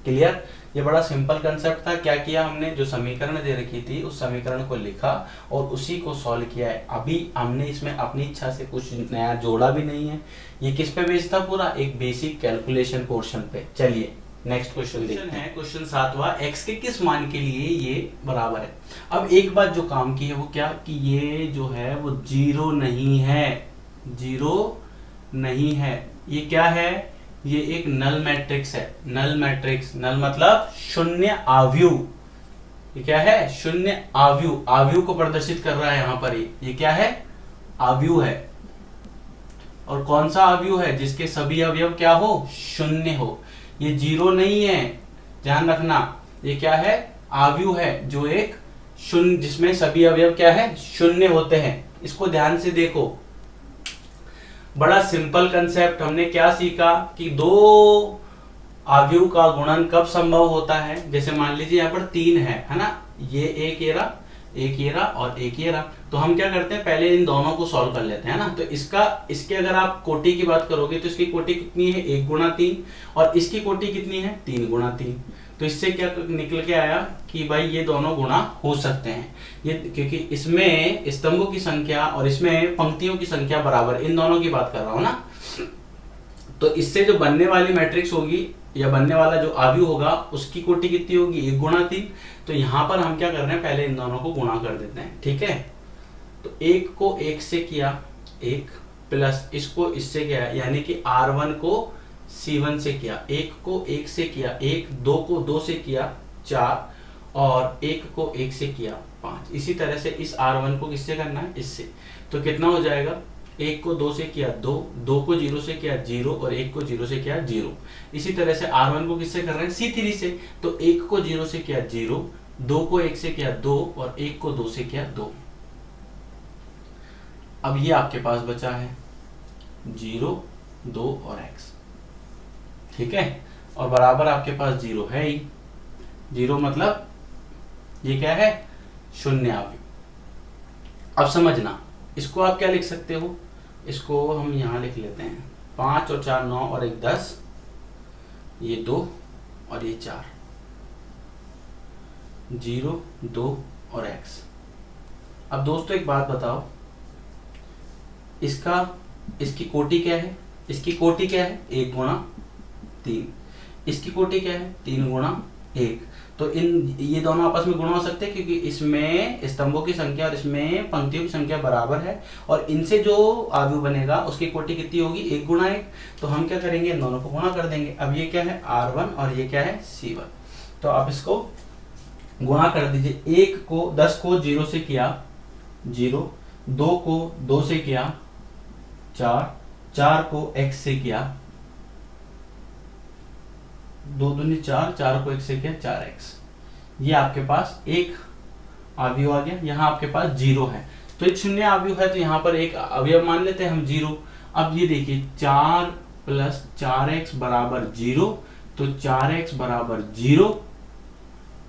क्लियर। ये बड़ा सिंपल कंसेप्ट था। क्या किया हमने, जो समीकरण दे रखी थी उस समीकरण को लिखा और उसी को सॉल्व किया है। अभी हमने इसमें अपनी इच्छा से कुछ नया जोड़ा भी नहीं है। ये किस पे बेस्ड था, पूरा एक बेसिक कैलकुलेशन पोर्शन पे। चलिए नेक्स्ट क्वेश्चन देखते हैं। क्वेश्चन 7वां, x के किस मान के लिए ये बराबर है। अब एक बात जो काम की है वो क्या, कि ये जो है वो जीरो नहीं है, जीरो नहीं है। ये क्या है, ये एक नल मैट्रिक्स है। नल मैट्रिक्स, नल मतलब शून्य आव्यूह। ये क्या है? शून्य आव्यूह। आव्यूह को प्रदर्शित कर रहा है यहाँ पर। ये क्या है? आव्यूह है। और कौन सा आव्यूह है? जिसके सभी अवयव क्या हो? शून्य हो। ये जीरो नहीं है, ध्यान रखना। ये क्या है? आव्यूह है, जो एक शून्य, जिसमें सभी अवयव क्या है? शून्य होते हैं। इसको ध्यान से देखो, बड़ा सिंपल कंसेप्ट। हमने क्या सीखा कि दो आव्यूह का गुणन कब संभव होता है? जैसे मान लीजिए यहाँ पर 3 है ना, ये एक ये रहा, एक ये रहा और एक ये रहा। तो हम क्या करते हैं, पहले इन दोनों को सॉल्व कर लेते हैं ना। तो इसके अगर आप कोटि की बात करोगे तो इसकी कोटि कितनी है? 1 गुणा 3। और इसकी कोटि कितनी है? 3 गुणा 3। तो इससे क्या निकल के आया कि भाई ये दोनों गुणा हो सकते हैं। ये क्योंकि इसमें स्तंभों की संख्या और इसमें पंक्तियों की संख्या बराबर, इन दोनों की बात कर रहा हूं ना। तो इससे जो बनने वाली मैट्रिक्स होगी या बनने वाला जो आव्यूह होगा, उसकी कोटि कितनी होगी? 1 गुणा 3। तो यहां पर हम क्या कर रहे हैं, पहले इन दोनों को गुणा कर देते हैं, ठीक है। तो 1 को 1 से किया 1, प्लस इसको इससे किया, यानी कि R1 को C1 से किया, 1 को 1 से किया 1, 2 को 2 से किया 4, और 1 को 1 से किया 5। इसी तरह से इस R1 को किससे करना है? इससे। तो कितना हो जाएगा? 1 को 2 से किया 2, 2 को 0 से किया 0 और 1 को 0 से किया 0। इसी तरह से R1 को किससे कर रहे हैं? C3 से। तो 1 को 0 से किया 0, 2 को 1 से किया 2 और 1 को 2 से किया 2। अब ये आपके पास बचा है 0, 2 और x, ठीक है। और बराबर आपके पास 0 है ही। 0 मतलब ये क्या है? शून्य आव्यूह। अब समझना, इसको आप क्या लिख सकते हो? इसको हम यहां लिख लेते हैं, 5 और 4 9 और 1 10, ये 2 और ये 4, 0, 2 और x। अब दोस्तों एक बात बताओ, इसकी कोटि क्या है? इसकी कोटि क्या है? 1 गुणा 3। इसकी कोटि क्या है? 3 गुणा 1। तो ये दोनों आपस में गुणा हो सकते हैं, क्योंकि इसमें स्तंभों की संख्या और इसमें पंक्तियों की संख्या बराबर है। और इनसे जो आव्यूह बनेगा उसकी कोटि कितनी होगी? 1 गुणा 1। तो हम क्या करेंगे? इन दोनों को गुणा कर देंगे। अब ये क्या है? R1 और ये क्या है? C1। तो आप इसको गुणा कर दीजिए। 10 को 0 से किया 0, 2 को 2 से किया 4, 4 को x से किया 2 दूनी 4, 4 को 1 से किया 4x। ये आपके पास एक आव्यूह आ गया। यहाँ आपके पास 0 है, तो एक शून्य आव्यूह है, तो यहाँ पर एक अवयव मान लेते हैं हम 0। अब ये देखिए 4 प्लस 4x बराबर 0। तो 4x बराबर 0,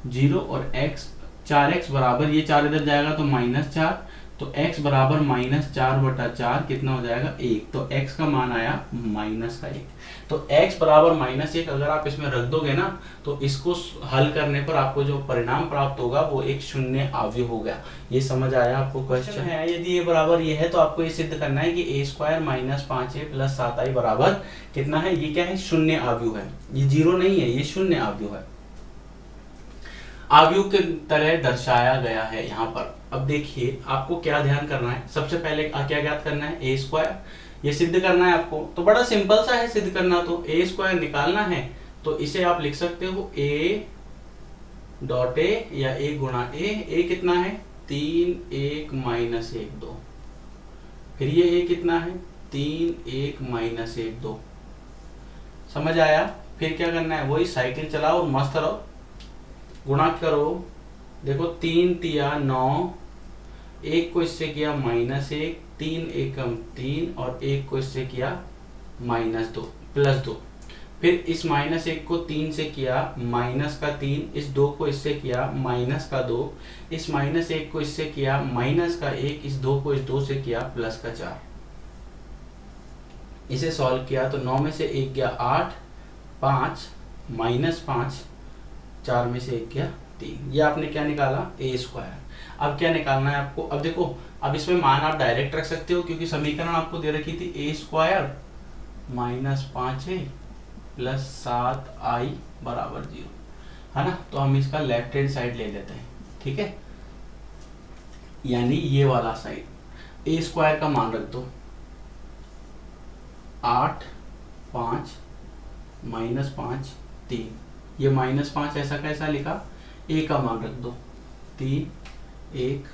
0 और x, 4x बराबर, ये 4 इधर जाएगा तो -4, तो x बराबर -4/4 कितना हो जाएगा? 1। तो x का मान आया -1। तो x बराबर -1 अगर आप इसमें रख दोगे ना, तो इसको हल करने पर आपको जो परिणाम प्राप्त होगा वो एक शून्य आव्यूह हो गया। ये समझ आया आपको? क्वेश्चन है, यदि ये बराबर ये है तो आपको ये सिद्ध करना है कि a² - 5a + 7i बराबर कितना है? ये क्या है? शून्य आव्यूह है। ये 0 नहीं है, ये शून्य आव्यूह है। आव्यूह की तरह दर्शाया गया है यहाँ पर। अब देखिए आपको क्या ध्यान करना है, सबसे पहले क्या ज्ञात करना है? a²। ये सिद्ध करना है आपको, तो बड़ा सिंपल सा है सिद्ध करना। तो a² निकालना है, तो इसे आप लिख सकते हो a डॉट a या a गुणा a कितना है? 3 1 - 1 2। फिर ये a कितना है? 3 1 - 1 2। समझ आया? फिर क्या करना है? वही साइकिल चलाओ और मस्त रहो, गुणा करो। देखो 3 तिया 9, 1 को इससे किया -1, 3 एकम 3 और 1 को इससे किया -2 +2। फिर इस -1 को 3 से किया -3, इस 2 को इससे किया -2, इस -1 को इससे किया -1, इस 2 को इस 2 से किया +4। इसे सॉल्व किया तो 9 में से 1 गया 8, 5 -5, 4 में से 1 गया 3। ये आपने क्या निकाला? a²। अब क्या निकालना है आपको? अब देखो, अब इसमें मान आप डायरेक्ट रख सकते हो, क्योंकि समीकरण आपको दे रखी थी a² - 5a + 7i बराबर 0, है ना। तो हम इसका लेफ्ट हैंड साइड ले लेते हैं, ठीक है, यानी ये वाला साइड। a² का मान रख दो 8 5 -5 3, ये -5 ऐसा कैसा लिखा, ए का मान रख दो 3 1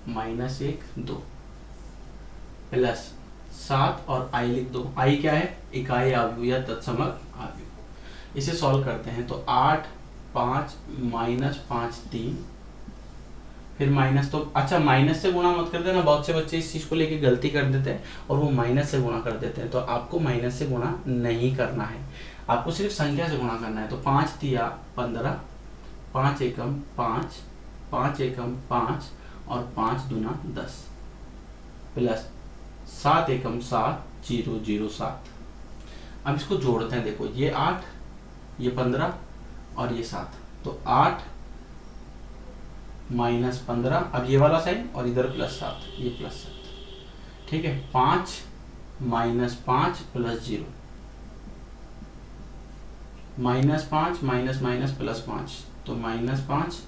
-1 2 प्लस 7 और आई लिख दो, आई क्या है, इकाई आव्यूह या तत्समक आव्यूह। इसे सॉल्व करते हैं तो 8 5 -5 3, फिर माइनस, तो अच्छा माइनस से गुणा मत कर देना, बहुत से बच्चे इस चीज को लेके गलती कर देते हैं और वो माइनस से गुणा कर देते हैं, तो आपको माइनस से गुणा नहीं करना है, आपको सिर्फ संख्या से गुणा करना है। तो 5 तिया 15, 5 एकम 5, 5 एकम 5 और 5 दूना 10 प्लस 7 एकम 7 0 0 7। अब इसको जोड़ते हैं, देखो ये 8 ये 15 और ये 7, तो 8 -15, अब ये वाला साइन और इधर +7, ये +7, ठीक है। 5 -5 +0, -5 माइनस माइनस +5, तो -5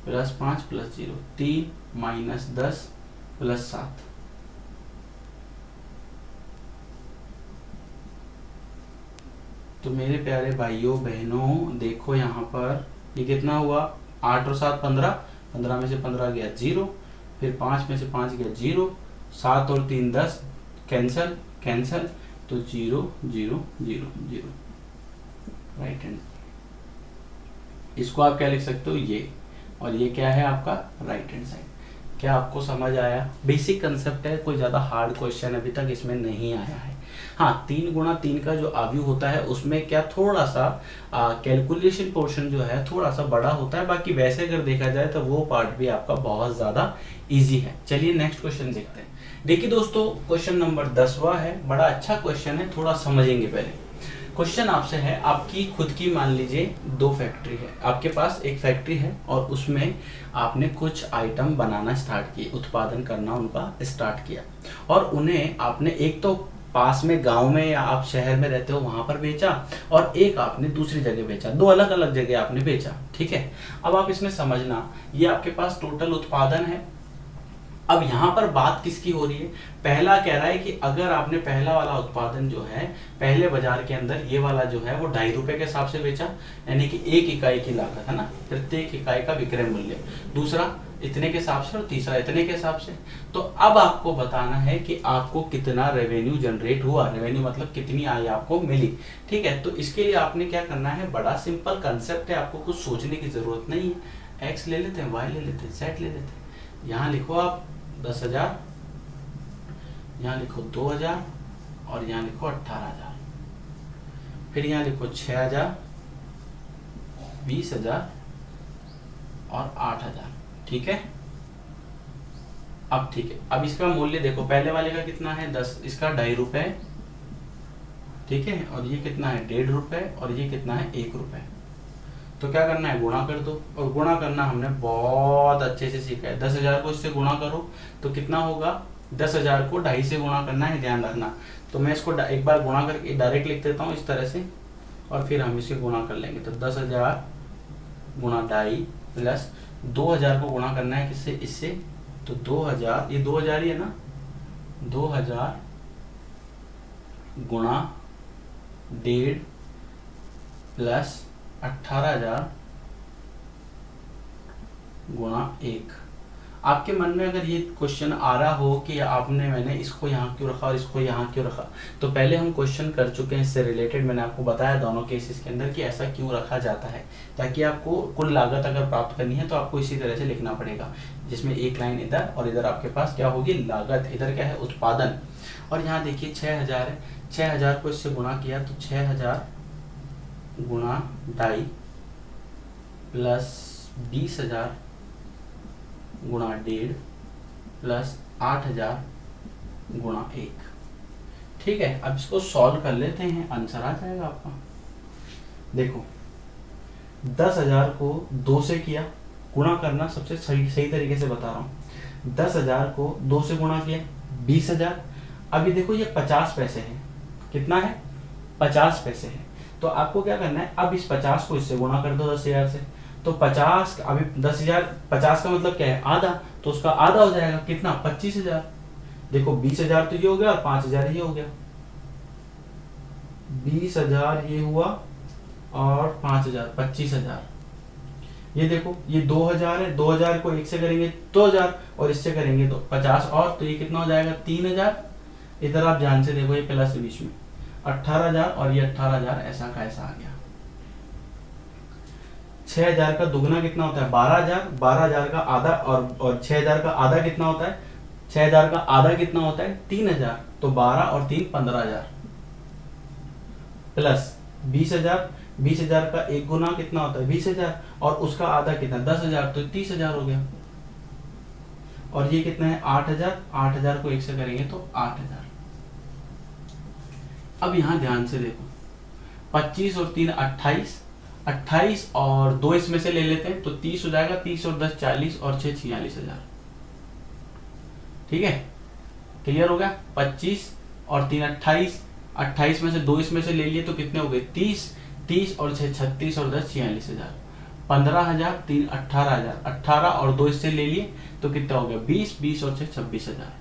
+5 +0, 3 -10 +7, तो मेरे प्यारे भाइयों बहनों देखो यहाँ पर ये कितना हुआ, 8 और 7 15, 15 में से 15 गया 0, फिर 5 में से 5 गया 0, 7 और 3 10, कैंसल कैंसल, तो 0 0 0 0, राइट हैंड। इसको आप क्या लिख सकते हो, ये, और ये क्या है आपका राइट हैंड साइड। क्या आपको समझ आया, बेसिक कंसेप्ट है, कोई ज़्यादा हार्ड क्वेश्चन अभी तक इसमें नहीं आया है। हाँ 3 गुणा 3 का जो आव्यूह होता है उसमें क्या थोड़ा सा कैलकुलेशन पोर्शन जो है थोड़ा सा बड़ा होता है, बाकी वैसे अगर देखा जाए तो वो पार्ट भी आपका बहुत ज़्यादा इजी है। चलिए नेक्स्ट क्वेश्चन देखते हैं। देखिए दोस्तों क्वेश्चन नंबर 10वां है, बड़ा अच्छा क्वेश्चन है, थोड़ा समझेंगे पहले। क्वेश्चन आपसे है, आपकी खुद की मान लीजिए 2 फैक्ट्री है, आपके पास एक फैक्ट्री है और उसमें आपने कुछ आइटम बनाना स्टार्ट किए, उत्पादन करना उनका स्टार्ट किया, और उन्हें आपने एक तो पास में गांव में या आप शहर में रहते हो वहां पर बेचा, और एक आपने दूसरी जगह बेचा, 2 अलग अलग जगह आपने बेचा, ठीक है। अब आप इसमें समझना, ये आपके पास टोटल उत्पादन है। अब यहाँ पर बात किसकी हो रही है, पहला कह रहा है कि अगर आपने पहला वाला उत्पादन जो है पहले बाजार के अंदर ये वाला जो है वो 2.5 रुपए के हिसाब से बेचा, यानी कि 1 इकाई की लागत है ना, प्रत्येक इकाई का विक्रय मूल्य, दूसरा इतने के हिसाब से और तीसरा इतने के हिसाब से। तो अब आपको बताना है कि आपको कितना रेवेन्यू जनरेट हुआ, रेवेन्यू मतलब कितनी आय आपको मिली, ठीक है। तो इसके लिए आपने क्या करना है, बड़ा सिंपल कंसेप्ट है, आपको कुछ सोचने की जरूरत नहीं है। एक्स ले लेते हैं, वाई ले लेते हैं, जेड ले लेते हैं। यहाँ लिखो आप 10,000, यहाँ लिखो 2,000 और यहाँ लिखो 18,000, फिर यहाँ लिखो 6,000, 20,000 और 8,000, ठीक है। अब ठीक है, अब इसका मूल्य देखो, पहले वाले का कितना है 10, इसका 2.5 रुपए, ठीक है, और ये कितना है 1.5 रुपए, और ये कितना है 1 रुपए। तो क्या करना है, गुणा कर दो, और गुणा करना हमने बहुत अच्छे से सीखा है। 10,000 को इससे गुणा करो तो कितना होगा, 10,000 को 2.5 से गुणा करना है, ध्यान रखना। तो मैं इसको एक बार गुणा करके डायरेक्ट लिख देता हूँ इस तरह से, और फिर हम इसे गुणा कर लेंगे। तो 10,000 गुणा 2.5 प्लस 2,000 को गुणा करना है किससे, इससे, तो 2,000, ये 2,000 ही है ना, 2,000 गुणा 1.5 प्लस 18,000 गुणा 1। आपके मन में अगर ये क्वेश्चन आ रहा हो कि आपने मैंने इसको यहाँ क्यों रखा और इसको यहाँ क्यों रखा, तो पहले हम क्वेश्चन कर चुके हैं इससे रिलेटेड, मैंने आपको बताया दोनों केसेस के अंदर कि ऐसा क्यों रखा जाता है, ताकि आपको कुल लागत अगर प्राप्त करनी है तो आपको इसी तरह से लिखना पड़ेगा, जिसमें एक लाइन इधर और इधर आपके पास क्या होगी, लागत, इधर क्या है, उत्पादन। और यहाँ देखिए 6,000 है, 6,000 को इससे गुणा किया तो 6,000 गुणा 2.5 प्लस 20,000 गुणा 1.5 प्लस 8,000 गुणा 1, ठीक है। अब इसको सॉल्व कर लेते हैं, आंसर आ जाएगा आपका। देखो 10,000 को 2 से किया, गुणा करना सबसे सही तरीके से बता रहा हूँ। 10,000 को 2 से गुणा किया 20,000। अभी देखो ये 50 पैसे है, कितना है 50 पैसे है, तो आपको क्या करना है, अब इस 50 को इससे गुणा कर दो 10,000 से, तो 50, अभी 10,000, 50 का मतलब क्या है, आधा, तो उसका आधा हो जाएगा कितना, 25,000। देखो 20,000 तो ये हो गया और 5,000 ये हो गया, 20,000 ये हुआ और 5,000 25,000। ये देखो ये 2,000 है, 2,000 को 1 से करेंगे 2,000 और इससे करेंगे तो 50 और, तो ये कितना हो जाएगा 3,000। इधर आप ध्यान से देखो ये प्लस है बीच में 18,000 और ये 18,000 ऐसा का ऐसा आ गया। 6,000 का दुगना कितना होता है 12,000, 12,000 का आधा और 6,000 का आधा कितना होता है, 6,000 का आधा कितना होता है 3,000, तो 12 और 3 15,000 प्लस 20,000, 20,000 का एक गुना कितना होता है 20,000 और उसका आधा कितना 10,000, तो 30,000 हो गया। और ये कितना है 8,000, 8,000 को 1 से करेंगे तो 8,000। अब यहां ध्यान से देखो 25 और 3 28, 28 और 2 इसमें से ले लेते हैं तो 30 हो जाएगा, 30 और 10 40 और 6 46,000। ठीक है, क्लियर हो गया। 25 और 3 28, 28 में से 2 इसमें से ले लिए तो कितने हो गए 30, 30 और 6 36 और 10 46,000। 15,000, 3 18,000, 18 और 2 इससे ले लिए तो कितना हो गया 20, 20 और 6 26,000।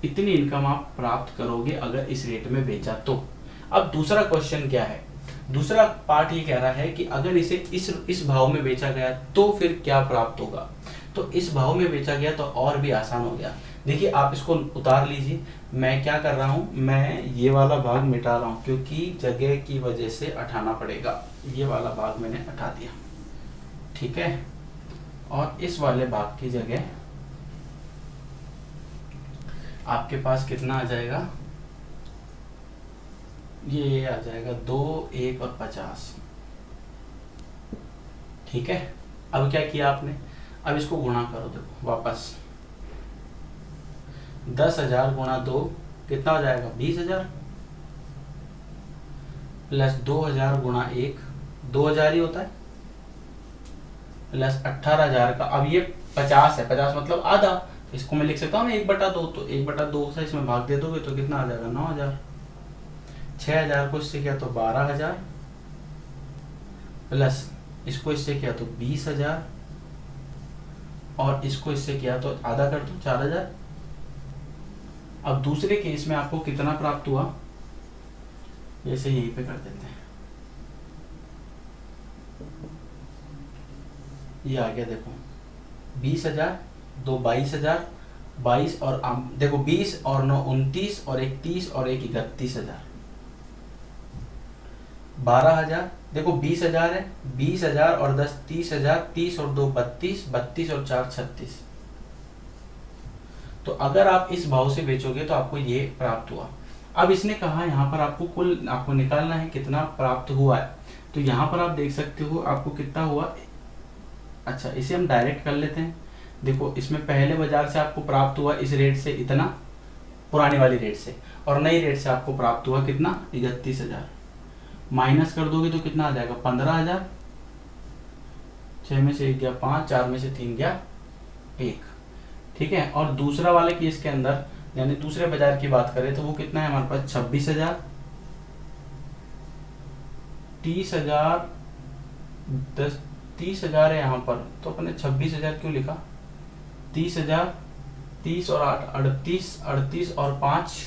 इतनी इनकम आप प्राप्त करोगे अगर इस रेट में बेचा तो। अब दूसरा क्वेश्चन क्या है, दूसरा पार्ट ये कह रहा है कि अगर इसे इस भाव में बेचा गया तो फिर क्या प्राप्त होगा। तो इस भाव में बेचा गया तो और भी आसान हो गया। देखिए आप इसको उतार लीजिए, मैं क्या कर रहा हूं, मैं ये वाला भाग मिटा रहा हूं क्योंकि जगह की वजह से हटाना पड़ेगा। ये वाला भाग मैंने हटा दिया, ठीक है। और इस वाले भाग की जगह आपके पास कितना आ जाएगा, ये आ जाएगा 2, 1 और 50। ठीक है, अब क्या किया आपने, अब इसको गुणा करो, देखो वापस 10,000 गुणा 2 कितना हो जाएगा 20,000 प्लस 2,000 गुणा 1 2,000 ही होता है प्लस 18,000 का, अब ये 50 है, 50 मतलब आधा, इसको मैं लिख सकता हूँ ना 1/2, तो 1/2 से इसमें भाग दे दोगे तो कितना आ जाएगा 9,000। 6,000 को इससे किया तो 12,000 प्लस इसको इससे किया तो 20,000 और इसको इससे किया तो आधा कर दो 4,000। अब दूसरे केस में आपको कितना प्राप्त हुआ, जैसे यहीं पे कर देते हैं, ये आ गया देखो 20,000, 2 22,000, 22 और देखो 20 और 9 29 और 1 30 और 1 31,000। 12,000, देखो 20,000 है, 20,000 और 10 30,000, 30 और 2 32, 32 और 4 36। तो अगर आप इस भाव से बेचोगे तो आपको ये प्राप्त हुआ। अब इसने कहा यहाँ पर आपको कुल आपको निकालना है कितना प्राप्त हुआ है, तो यहाँ पर आप देख सकते हो आपको कितना हुआ। अच्छा इसे हम डायरेक्ट कर लेते हैं, देखो इसमें पहले बाजार से आपको प्राप्त हुआ इस रेट से इतना, पुरानी वाली रेट से, और नई रेट से आपको प्राप्त हुआ कितना 31,000। माइनस कर दोगे तो कितना आ जाएगा 15,000, 6 में से 1 गया 5, 4 में से 3 गया 1। ठीक है, और दूसरा वाले केस के अंदर यानी दूसरे बाजार की बात करें तो वो कितना है हमारे पास 26,000, 30,000, 30,000 है यहाँ पर, तो अपने 26,000 क्यों लिखा, 30,000, 30 और 8 38, 38 और 5,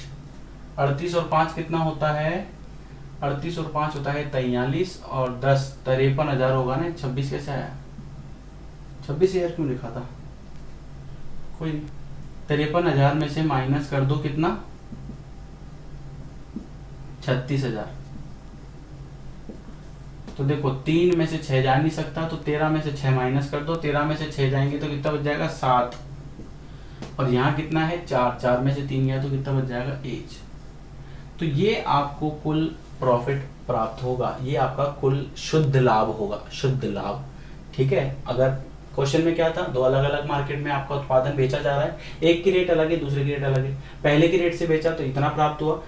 38 और 5 कितना होता है, 38 और 5 होता है 43 और 10 53,000 होगा ना। 26 कैसे आया, 26,000 क्यों लिखा था, कोई नहीं, 53,000 में से माइनस कर दो कितना 36,000। तो देखो 3 में से 6 जा नहीं सकता, तो 13 में से 6 माइनस कर दो, 13 में से 6 जाएंगे तो कितना बच जाएगा 7, और यहाँ कितना है 4, 4 में से 3 गया तो कितना बच जाएगा 1। तो ये आपको कुल प्रॉफिट प्राप्त होगा, ये आपका कुल शुद्ध लाभ होगा, शुद्ध लाभ। ठीक है, अगर क्वेश्चन में क्या था, दो अलग अलग मार्केट में आपका उत्पादन बेचा जा रहा है, एक की रेट अलग है दूसरे की रेट अलग है, पहले की रेट से बेचा तो इतना प्राप्त हुआ,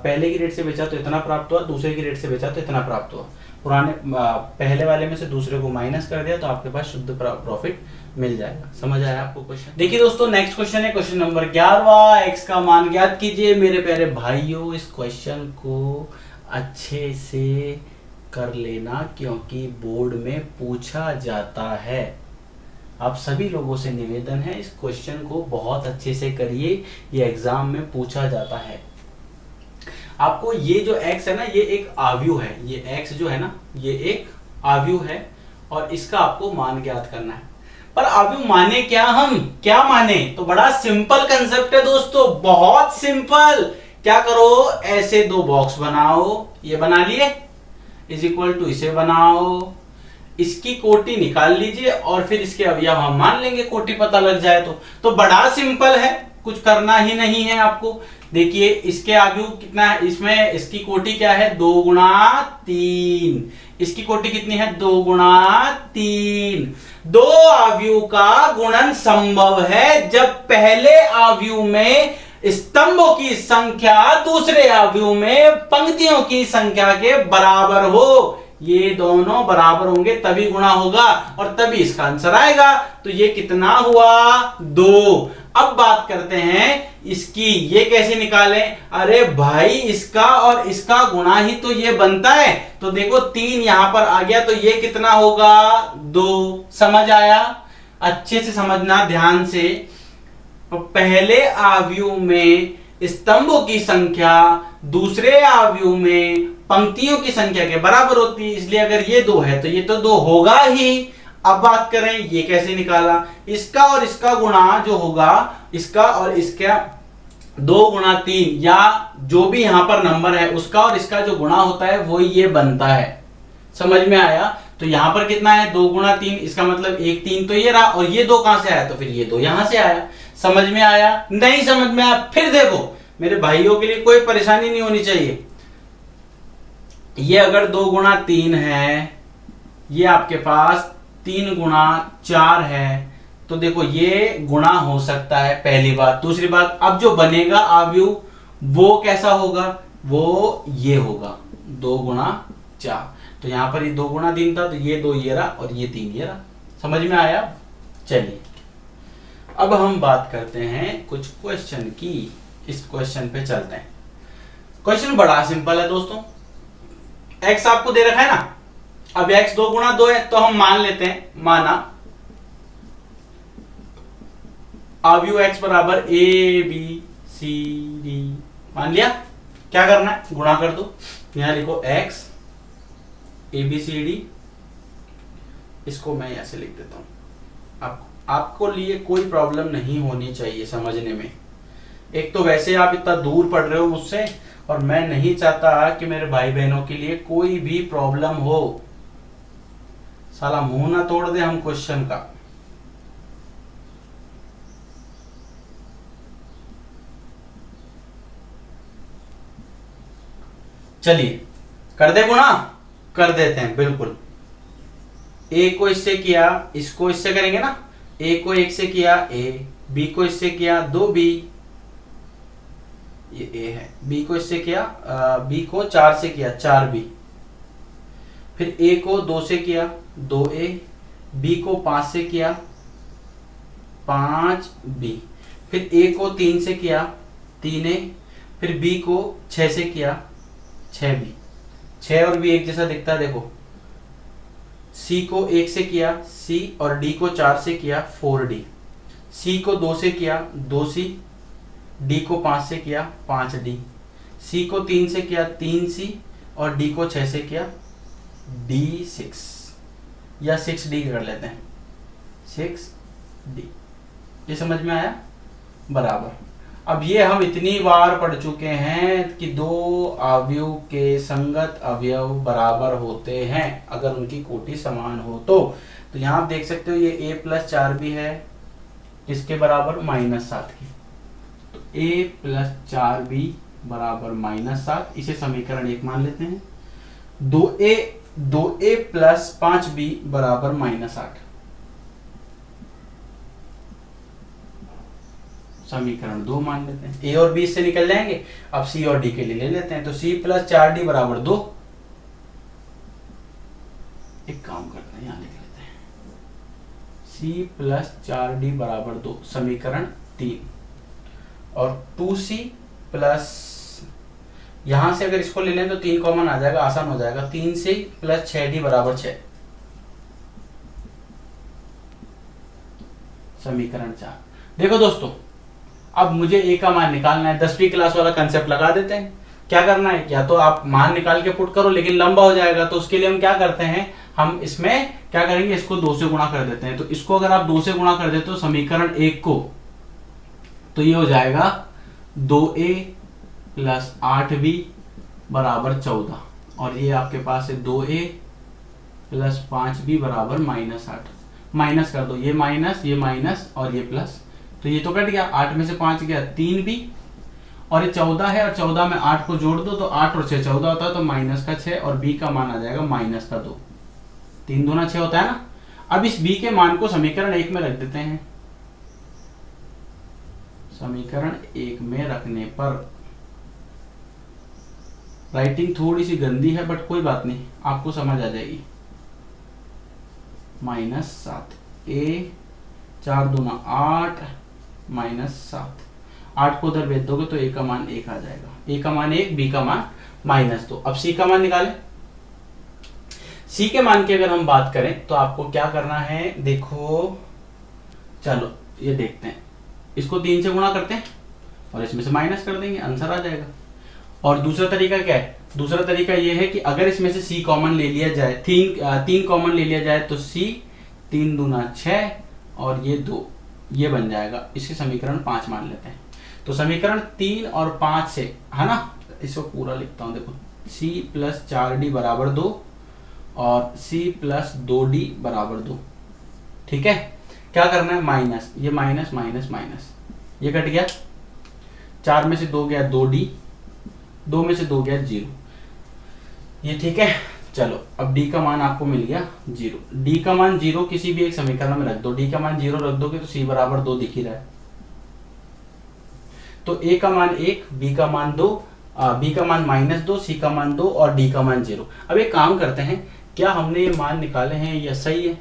पहले की रेट से बेचा तो इतना प्राप्त हुआ, दूसरे की रेट से बेचा तो इतना प्राप्त हुआ, पुराने पहले वाले में से दूसरे को माइनस कर दिया तो आपके पास शुद्ध प्रॉफिट मिल जाएगा। समझ आया आपको क्वेश्चन। देखिए दोस्तों नेक्स्ट क्वेश्चन है क्वेश्चन नंबर 11, एक्स का मान ज्ञात कीजिए। मेरे प्यारे भाइयों इस क्वेश्चन को अच्छे से कर लेना क्योंकि बोर्ड में पूछा जाता है। आप सभी लोगों से निवेदन है इस क्वेश्चन को बहुत अच्छे से करिए, ये एग्जाम में पूछा जाता है। आपको ये जो x है ना, ये एक आव्यूह है, ये x जो है ना, ये एक आव्यूह है और इसका आपको मान ज्ञात करना है। पर आव्यूह माने क्या, हम क्या माने, तो बड़ा सिंपल कंसेप्ट है दोस्तों, बहुत सिंपल। क्या करो, ऐसे दो बॉक्स बनाओ, ये बना लिए, इज इक्वल टू इसे बनाओ, इसकी कोटि निकाल लीजिए और फिर इसके अवयव हम मान लेंगे, कोटि पता लग जाए तो बड़ा सिंपल है, कुछ करना ही नहीं है आपको। देखिए इसके अवयव कितना है, इसमें इसकी कोटि क्या है, 2 गुणा 3, इसकी कोटि कितनी है, 2 गुणा 3। दो अवयव का गुणन संभव है जब पहले अवयव में स्तंभों की संख्या दूसरे अवयव में पंक्तियों की संख्या के बराबर हो। ये दोनों बराबर होंगे तभी गुणा होगा और तभी इसका आंसर आएगा। तो ये कितना हुआ, 2। अब बात करते हैं इसकी, ये कैसे निकालें, अरे भाई इसका और इसका गुणा ही तो ये बनता है। तो देखो 3 यहां पर आ गया, तो ये कितना होगा, 2। समझ आया, अच्छे से समझना ध्यान से। पहले अवयव में स्तंभों की संख्या दूसरे अवयव में पंक्तियों की संख्या के बराबर होती है, इसलिए अगर ये 2 है तो ये तो 2 होगा ही। अब बात करें ये कैसे निकाला, इसका और इसका गुणा जो होगा, इसका और इसका 2 गुणा 3 या जो भी यहां पर नंबर है उसका और इसका जो गुणा होता है वो ये बनता है। समझ में आया, तो यहां पर कितना है, 2 गुणा 3, इसका मतलब 1 3 तो ये रहा, और ये 2 कहां से आया, तो फिर ये 2 यहां से आया। समझ में आया, नहीं समझ में आया फिर देखो, मेरे भाइयों के लिए कोई परेशानी नहीं होनी चाहिए। ये अगर 2 गुणा 3 है, ये आपके पास 3 गुणा 4 है, तो देखो ये गुणा हो सकता है, पहली बात। दूसरी बात, अब जो बनेगा अवयव वो कैसा होगा, वो ये होगा 2 गुणा 4। तो यहां पर ये 2 गुणा 3 था, तो ये 2 ये रहा और ये 3 ये रहा। समझ में आया। चलिए अब हम बात करते हैं कुछ क्वेश्चन की। इस क्वेश्चन पे चलते हैं। क्वेश्चन बड़ा सिंपल है दोस्तों, x आपको दे रखा है ना, अब x 2 गुणा 2 है, तो हम मान लेते हैं, माना अवयव x बराबर a b c d, मान लिया। क्या करना है, गुणा कर दो, यहां लिखो x a b c d, इसको मैं ऐसे लिख देता हूं। आपको लिए कोई प्रॉब्लम नहीं होनी चाहिए समझने में। एक तो वैसे आप इतना दूर पढ़ रहे हो मुझसे, और मैं नहीं चाहता कि मेरे भाई बहनों के लिए कोई भी प्रॉब्लम हो। साला मुंह ना तोड़ दे हम क्वेश्चन का। चलिए कर दे गुणा, कर देते हैं बिल्कुल। ए को इससे किया, इसको इससे करेंगे ना, ए को 1 से किया a, b को इससे किया 2b, ये a है, b को इससे किया, b को 4 से किया 4b, फिर a को 2 से किया 2a, b को 5 से किया 5b, फिर a को 3 से किया 3a, फिर b को 6 से किया 6b। 6 और b एक जैसा दिखता है देखो। c को 1 से किया c, और d को 4 से किया 4d, c को 2 से किया 2c, d को 5 से किया 5d, c को 3 से किया 3c, और d को 6 से किया d6, या 6d कर लेते हैं 6d। ये समझ में आया, बराबर। अब ये हम इतनी बार पढ़ चुके हैं कि दो अवयव के संगत अवयव बराबर होते हैं अगर उनकी कोटि समान हो। तो यहाँ आप देख सकते हो ये a प्लस 4b है, इसके बराबर -7 की, तो a प्लस 4b बराबर -7, इसे समीकरण 1 मान लेते हैं। 2a प्लस 5b बराबर -8, समीकरण 2 मान लेते हैं। a और b से निकल जाएंगे। अब c और d के लिए ले लेते हैं, तो c प्लस 4d बराबर 2। एक काम करते हैं, यहां लिख लेते हैं c प्लस 4d बराबर 2, समीकरण 3। और 2c प्लस, यहां से अगर इसको ले लें तो 3 कॉमन आ जाएगा, आसान हो जाएगा। 3c प्लस 6d बराबर 6, समीकरण 4। देखो दोस्तों, अब मुझे a का मान निकालना है। 10वीं क्लास वाला कंसेप्ट लगा देते हैं। क्या करना है, या तो आप मान निकाल के पुट करो लेकिन लंबा हो जाएगा, तो उसके लिए हम क्या करते हैं, हम इसमें क्या करेंगे, इसको 2 से गुणा कर देते हैं। तो इसको अगर आप 2 से गुणा कर देते हो समीकरण 1 को, तो ये हो जाएगा 2a प्लस 8b बराबर 14, और ये आपके पास है 2a प्लस 5b बराबर -8। माइनस कर दो, ये माइनस और ये प्लस, तो ये तो कट गया, 8 में से 5 गया 3b, और ये 14 है और 14 में 8 को जोड़ दो तो 8 और 6 14 होता है, तो -6 और b का मान आ जाएगा -2। 3 दूना 6 होता है ना। अब इस b के मान को समीकरण 1 में रख देते हैं। समीकरण 1 में रखने पर राइटिंग थोड़ी सी गंदी है बट कोई बात नहीं, आपको समझ आ जाएगी। -7 a 4 दूना 8 -7, 8 को उधर भेज दोगे तो a का मान 1 आ जाएगा। a का मान 1, b का मान -2। अब c का मान निकालें। c के मान की अगर हम बात करें तो आपको क्या करना है, देखो चलो ये देखते हैं, इसको 3 से गुणा करते हैं और इसमें से माइनस कर देंगे, आंसर आ जाएगा। और दूसरा तरीका क्या है, दूसरा तरीका ये है कि अगर इसमें से c कॉमन ले लिया जाए, 3 कॉमन ले लिया जाए तो c 3 दूना 6 और ये 2, ये बन जाएगा। इसके समीकरण 5 मान लेते हैं। तो समीकरण 3 और 5 से, है ना, इसको पूरा लिखता हूं, देखो c प्लस 4d बराबर 2 और c प्लस 2d बराबर 2। ठीक है, क्या करना है, माइनस, ये माइनस माइनस माइनस, ये कट गया, 4 में से 2 गया 2d, 2 में से 2 गया 0, ये ठीक है। चलो अब d का मान आपको मिल गया 0। d का मान 0 किसी भी एक समीकरण में रख दो, d का मान 0 रख दोगे तो c बराबर 2 दिख ही रहा है। तो a का मान 1, b का मान 2, b का मान -2, c का मान 2 और d का मान 0। अब एक काम करते हैं, क्या हमने ये मान निकाले हैं या सही है,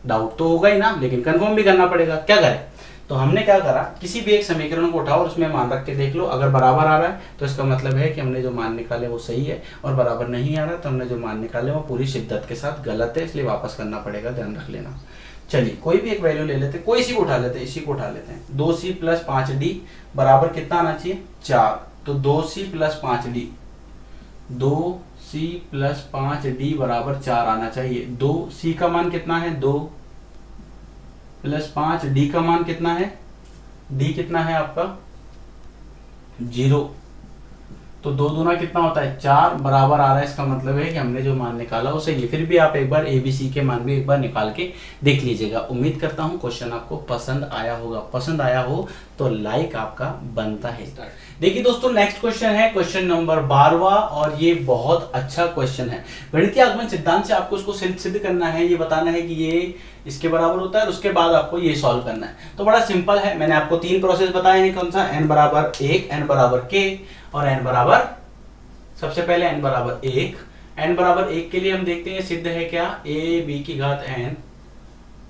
डाउट तो होगा ही ना, लेकिन कंफर्म भी करना पड़ेगा। क्या करें, तो हमने क्या करा, किसी भी एक समीकरण को उठाओ और उसमें मान रख के देख लो, अगर बराबर आ रहा है तो इसका मतलब है कि हमने जो मान निकाले वो सही है, और बराबर नहीं आ रहा तो हमने जो मान निकाले वो पूरी शिद्दत के साथ गलत है, इसलिए वापस करना पड़ेगा, ध्यान रख लेना। चलिए कोई भी एक वैल्यू ले लेते हैं, कोई सी को उठा लेते हैं, इसी को उठा लेते हैं। 2c प्लस 5d बराबर कितना आना चाहिए, 4। तो 2c plus 5d, 2c plus 5d बराबर 4 आना चाहिए। 2c का मान कितना है, 2 प्लस 5, d का मान कितना है, d कितना है आपका 0, तो 2 दूना कितना होता है 4, बराबर आ रहा है, इसका मतलब है कि हमने जो मान निकाला वो सही है। फिर भी आप एक बार ABC के मान भी एक बार निकाल के देख लीजिएगा। उम्मीद करता हूँ क्वेश्चन आपको पसंद आया होगा, पसंद आया हो तो लाइक आपका बनता है। देखिए दोस्तों, नेक्स्ट क्वेश्चन है क्वेश्चन नंबर 12वां, और ये बहुत अच्छा क्वेश्चन है। गणितीय आगमन सिद्धांत से आपको इसको सिद्ध करना है, ये बताना है कि ये इसके बराबर होता है, और उसके बाद आपको ये सॉल्व करना है। तो बड़ा सिंपल है, मैंने आपको 3 प्रोसेस बताए हैं, कौन सा, n बराबर 1, n बराबर k और n बराबर, सबसे पहले n बराबर 1। n बराबर 1 के लिए हम देखते हैं सिद्ध है क्या, a b की घात n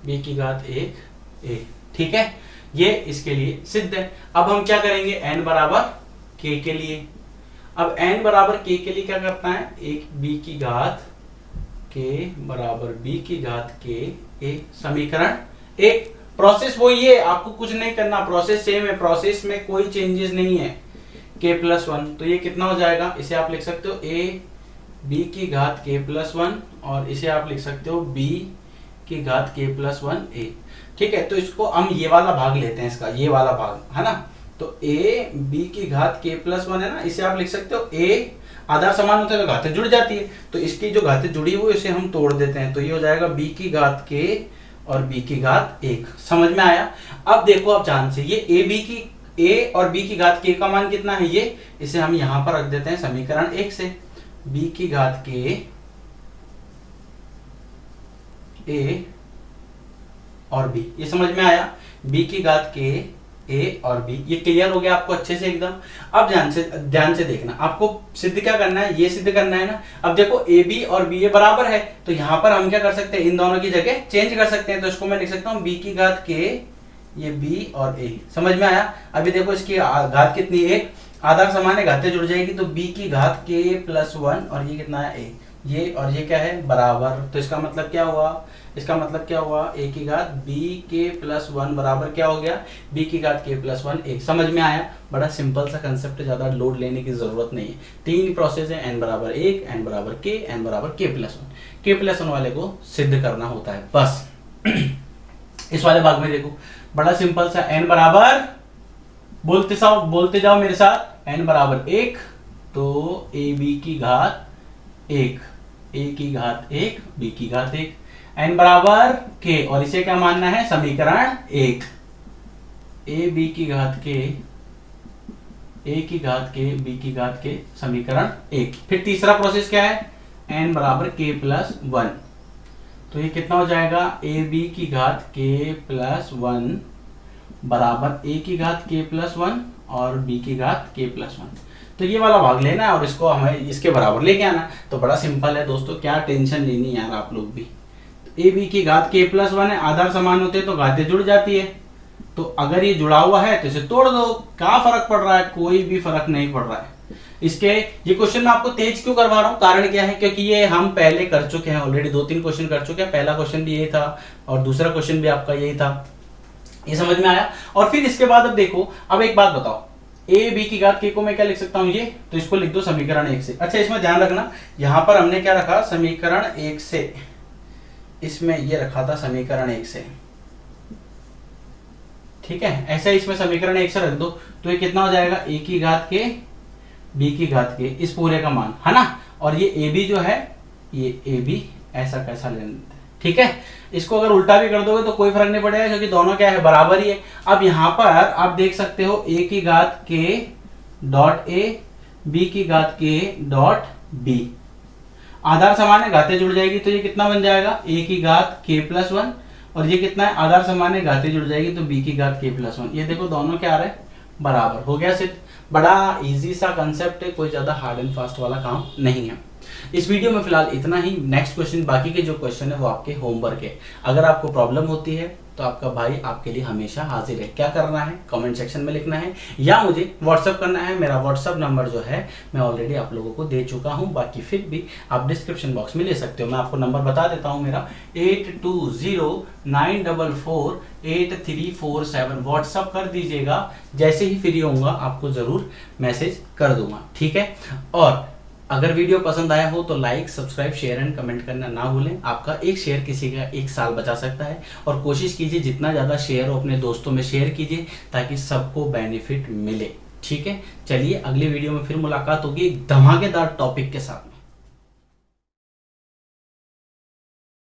b की घात 1 a, ठीक है, ये इसके लिए सिद्ध है। अब हम क्या करेंगे, n बराबर k के लिए, अब n बराबर k के लिए क्या करता है, एक b की घात k बराबर b की घात k a, समीकरण 1। प्रोसेस वही है, आपको कुछ नहीं करना, प्रोसेस सेम है, प्रोसेस में कोई चेंजेस नहीं है। k प्लस 1, तो ये कितना हो जाएगा, इसे आप लिख सकते हो a b की घात k प्लस 1, और इसे आप लिख सकते हो b की घात k प्लस 1 a, ठीक है। तो इसको हम ये वाला भाग लेते हैं, इसका ये वाला भाग है ना, तो a b की घात k प्लस 1 है ना, इसे आप लिख सकते हो a, आधार समान होते हैं तो घातें जुड़ जाती है, तो इसकी जो घातें जुड़ी हुई इसे हम तोड़ देते हैं, तो ये हो जाएगा b की घात k और b की घात 1। समझ में आया। अब देखो आप ध्यान से, ये a और b की घात k का मान कितना है, ये इसे हम यहां पर रख देते हैं समीकरण 1 से, b की घात k a और b, ये समझ में आया, b की घात k a और b, ये क्लियर हो गया आपको अच्छे से एकदम। अब ध्यान से देखना, आपको सिद्ध क्या करना है, ये सिद्ध करना है ना। अब देखो a b और b a बराबर है, तो यहाँ पर हम क्या कर सकते हैं, इन दोनों की जगह चेंज कर सकते हैं, तो इसको मैं लिख सकता हूँ b की घात k, ये b और a, समझ में आया। अभी देखो इसकी घात कितनी है, 1, आधार समान है, घातें जुड़ जाएगी, तो b की घात k प्लस 1 और ये कितना है a, ये और ये क्या है बराबर, तो इसका मतलब क्या हुआ, इसका मतलब क्या हुआ a की घात b के प्लस 1 बराबर क्या हो गया b की घात k प्लस 1 1। समझ में आया, बड़ा सिंपल सा कंसेप्ट है, ज्यादा लोड लेने की जरूरत नहीं है। तीन प्रोसेस है, n बराबर 1, n बराबर k, n बराबर k प्लस 1। k प्लस 1 वाले को सिद्ध करना होता है बस। इस वाले भाग में देखो बड़ा सिंपल सा, n बराबर बोलते जाओ मेरे साथ, n बराबर 1 तो a b की घात 1, a की घात 1 b की घात 1, n बराबर k और इसे क्या मानना है समीकरण 1, a b की घात k, a की घात k b की घात k समीकरण 1। फिर तीसरा प्रोसेस क्या है, n बराबर k प्लस 1, तो ये कितना हो जाएगा a b की घात k प्लस 1 बराबर a की घात k प्लस 1 और b की घात k प्लस 1। तो ये वाला भाग लेना है और इसको हमें इसके बराबर लेके आना। तो बड़ा सिंपल है दोस्तों, क्या टेंशन लेनी यार आप लोग भी। तो ए बी की घात k प्लस 1 है, आधार समान होते हैं तो घातें जुड़ जाती है, तो अगर ये जुड़ा हुआ है तो इसे तोड़ दो, क्या फर्क पड़ रहा है, कोई भी फर्क नहीं पड़ रहा है। इसके ये क्वेश्चन मैं आपको तेज क्यों करवा रहा हूँ, कारण क्या है, क्योंकि ये हम पहले कर चुके हैं ऑलरेडी, 2-3 क्वेश्चन कर चुके हैं। पहला क्वेश्चन भी यही था और दूसरा क्वेश्चन भी आपका यही था, ये समझ में आया। और फिर इसके बाद अब देखो, अब एक बात बताओ, ए बी की घात k को मैं क्या लिख सकता हूं ये, तो इसको लिख दो समीकरण 1 से। अच्छा इसमें ध्यान रखना, यहां पर हमने क्या रखा समीकरण 1 से, इसमें ये रखा था समीकरण 1 से, ठीक है। ऐसे इसमें समीकरण 1 से रख दो, तो ये कितना हो जाएगा a की घात k b की घात k, इस पूरे का मान है ना। और ये ए बी जो है, ये ए बी ऐसा कैसा लेना, ठीक है। इसको अगर उल्टा भी कर दोगे तो कोई फर्क नहीं पड़ेगा, क्योंकि दोनों क्या है बराबर ही है। अब यहां पर आप देख सकते हो a की घात k डॉट a, b की घात k डॉट b, आधार समान है घातें जुड़ जाएगी, तो ये कितना बन जाएगा a की घात k प्लस 1 और ये कितना है आधार समान है घातें जुड़ जाएगी तो b की घात k प्लस 1। ये देखो दोनों क्या आ रहा है बराबर, हो गया सिर्फ। बड़ा इजी सा कंसेप्ट है, कोई ज्यादा हार्ड एंड फास्ट वाला काम नहीं है। इस वीडियो में फिलहाल इतना ही। नेक्स्ट क्वेश्चन, बाकी के जो क्वेश्चन है वो आपके होमवर्क है। अगर आपको प्रॉब्लम होती है तो आपका भाई आपके लिए हमेशा हाजिर है। क्या करना है, कमेंट सेक्शन में लिखना है या मुझे व्हाट्सअप करना है। मेरा व्हाट्सअप नंबर जो है मैं ऑलरेडी आप लोगों को दे चुका हूं, बाकी फिर भी आप डिस्क्रिप्शन बॉक्स में ले सकते हो। मैं आपको नंबर बता देता हूं, मेरा 8209448347। व्हाट्सअप कर दीजिएगा, जैसे ही फ्री होऊंगा आपको जरूर मैसेज कर दूंगा, ठीक है। और अगर वीडियो पसंद आया हो तो like, subscribe, share and comment करना ना भूलें। आपका एक शेयर किसी का 1 साल बचा सकता है। और कोशिश कीजिए जितना ज़्यादा शेयर हो अपने दोस्तों में शेयर कीजिए, ताकि सबको बेनिफिट मिले, ठीक है। चलिए अगली वीडियो में फिर मुलाकात होगी एक धमाकेदार टॉपिक के साथ।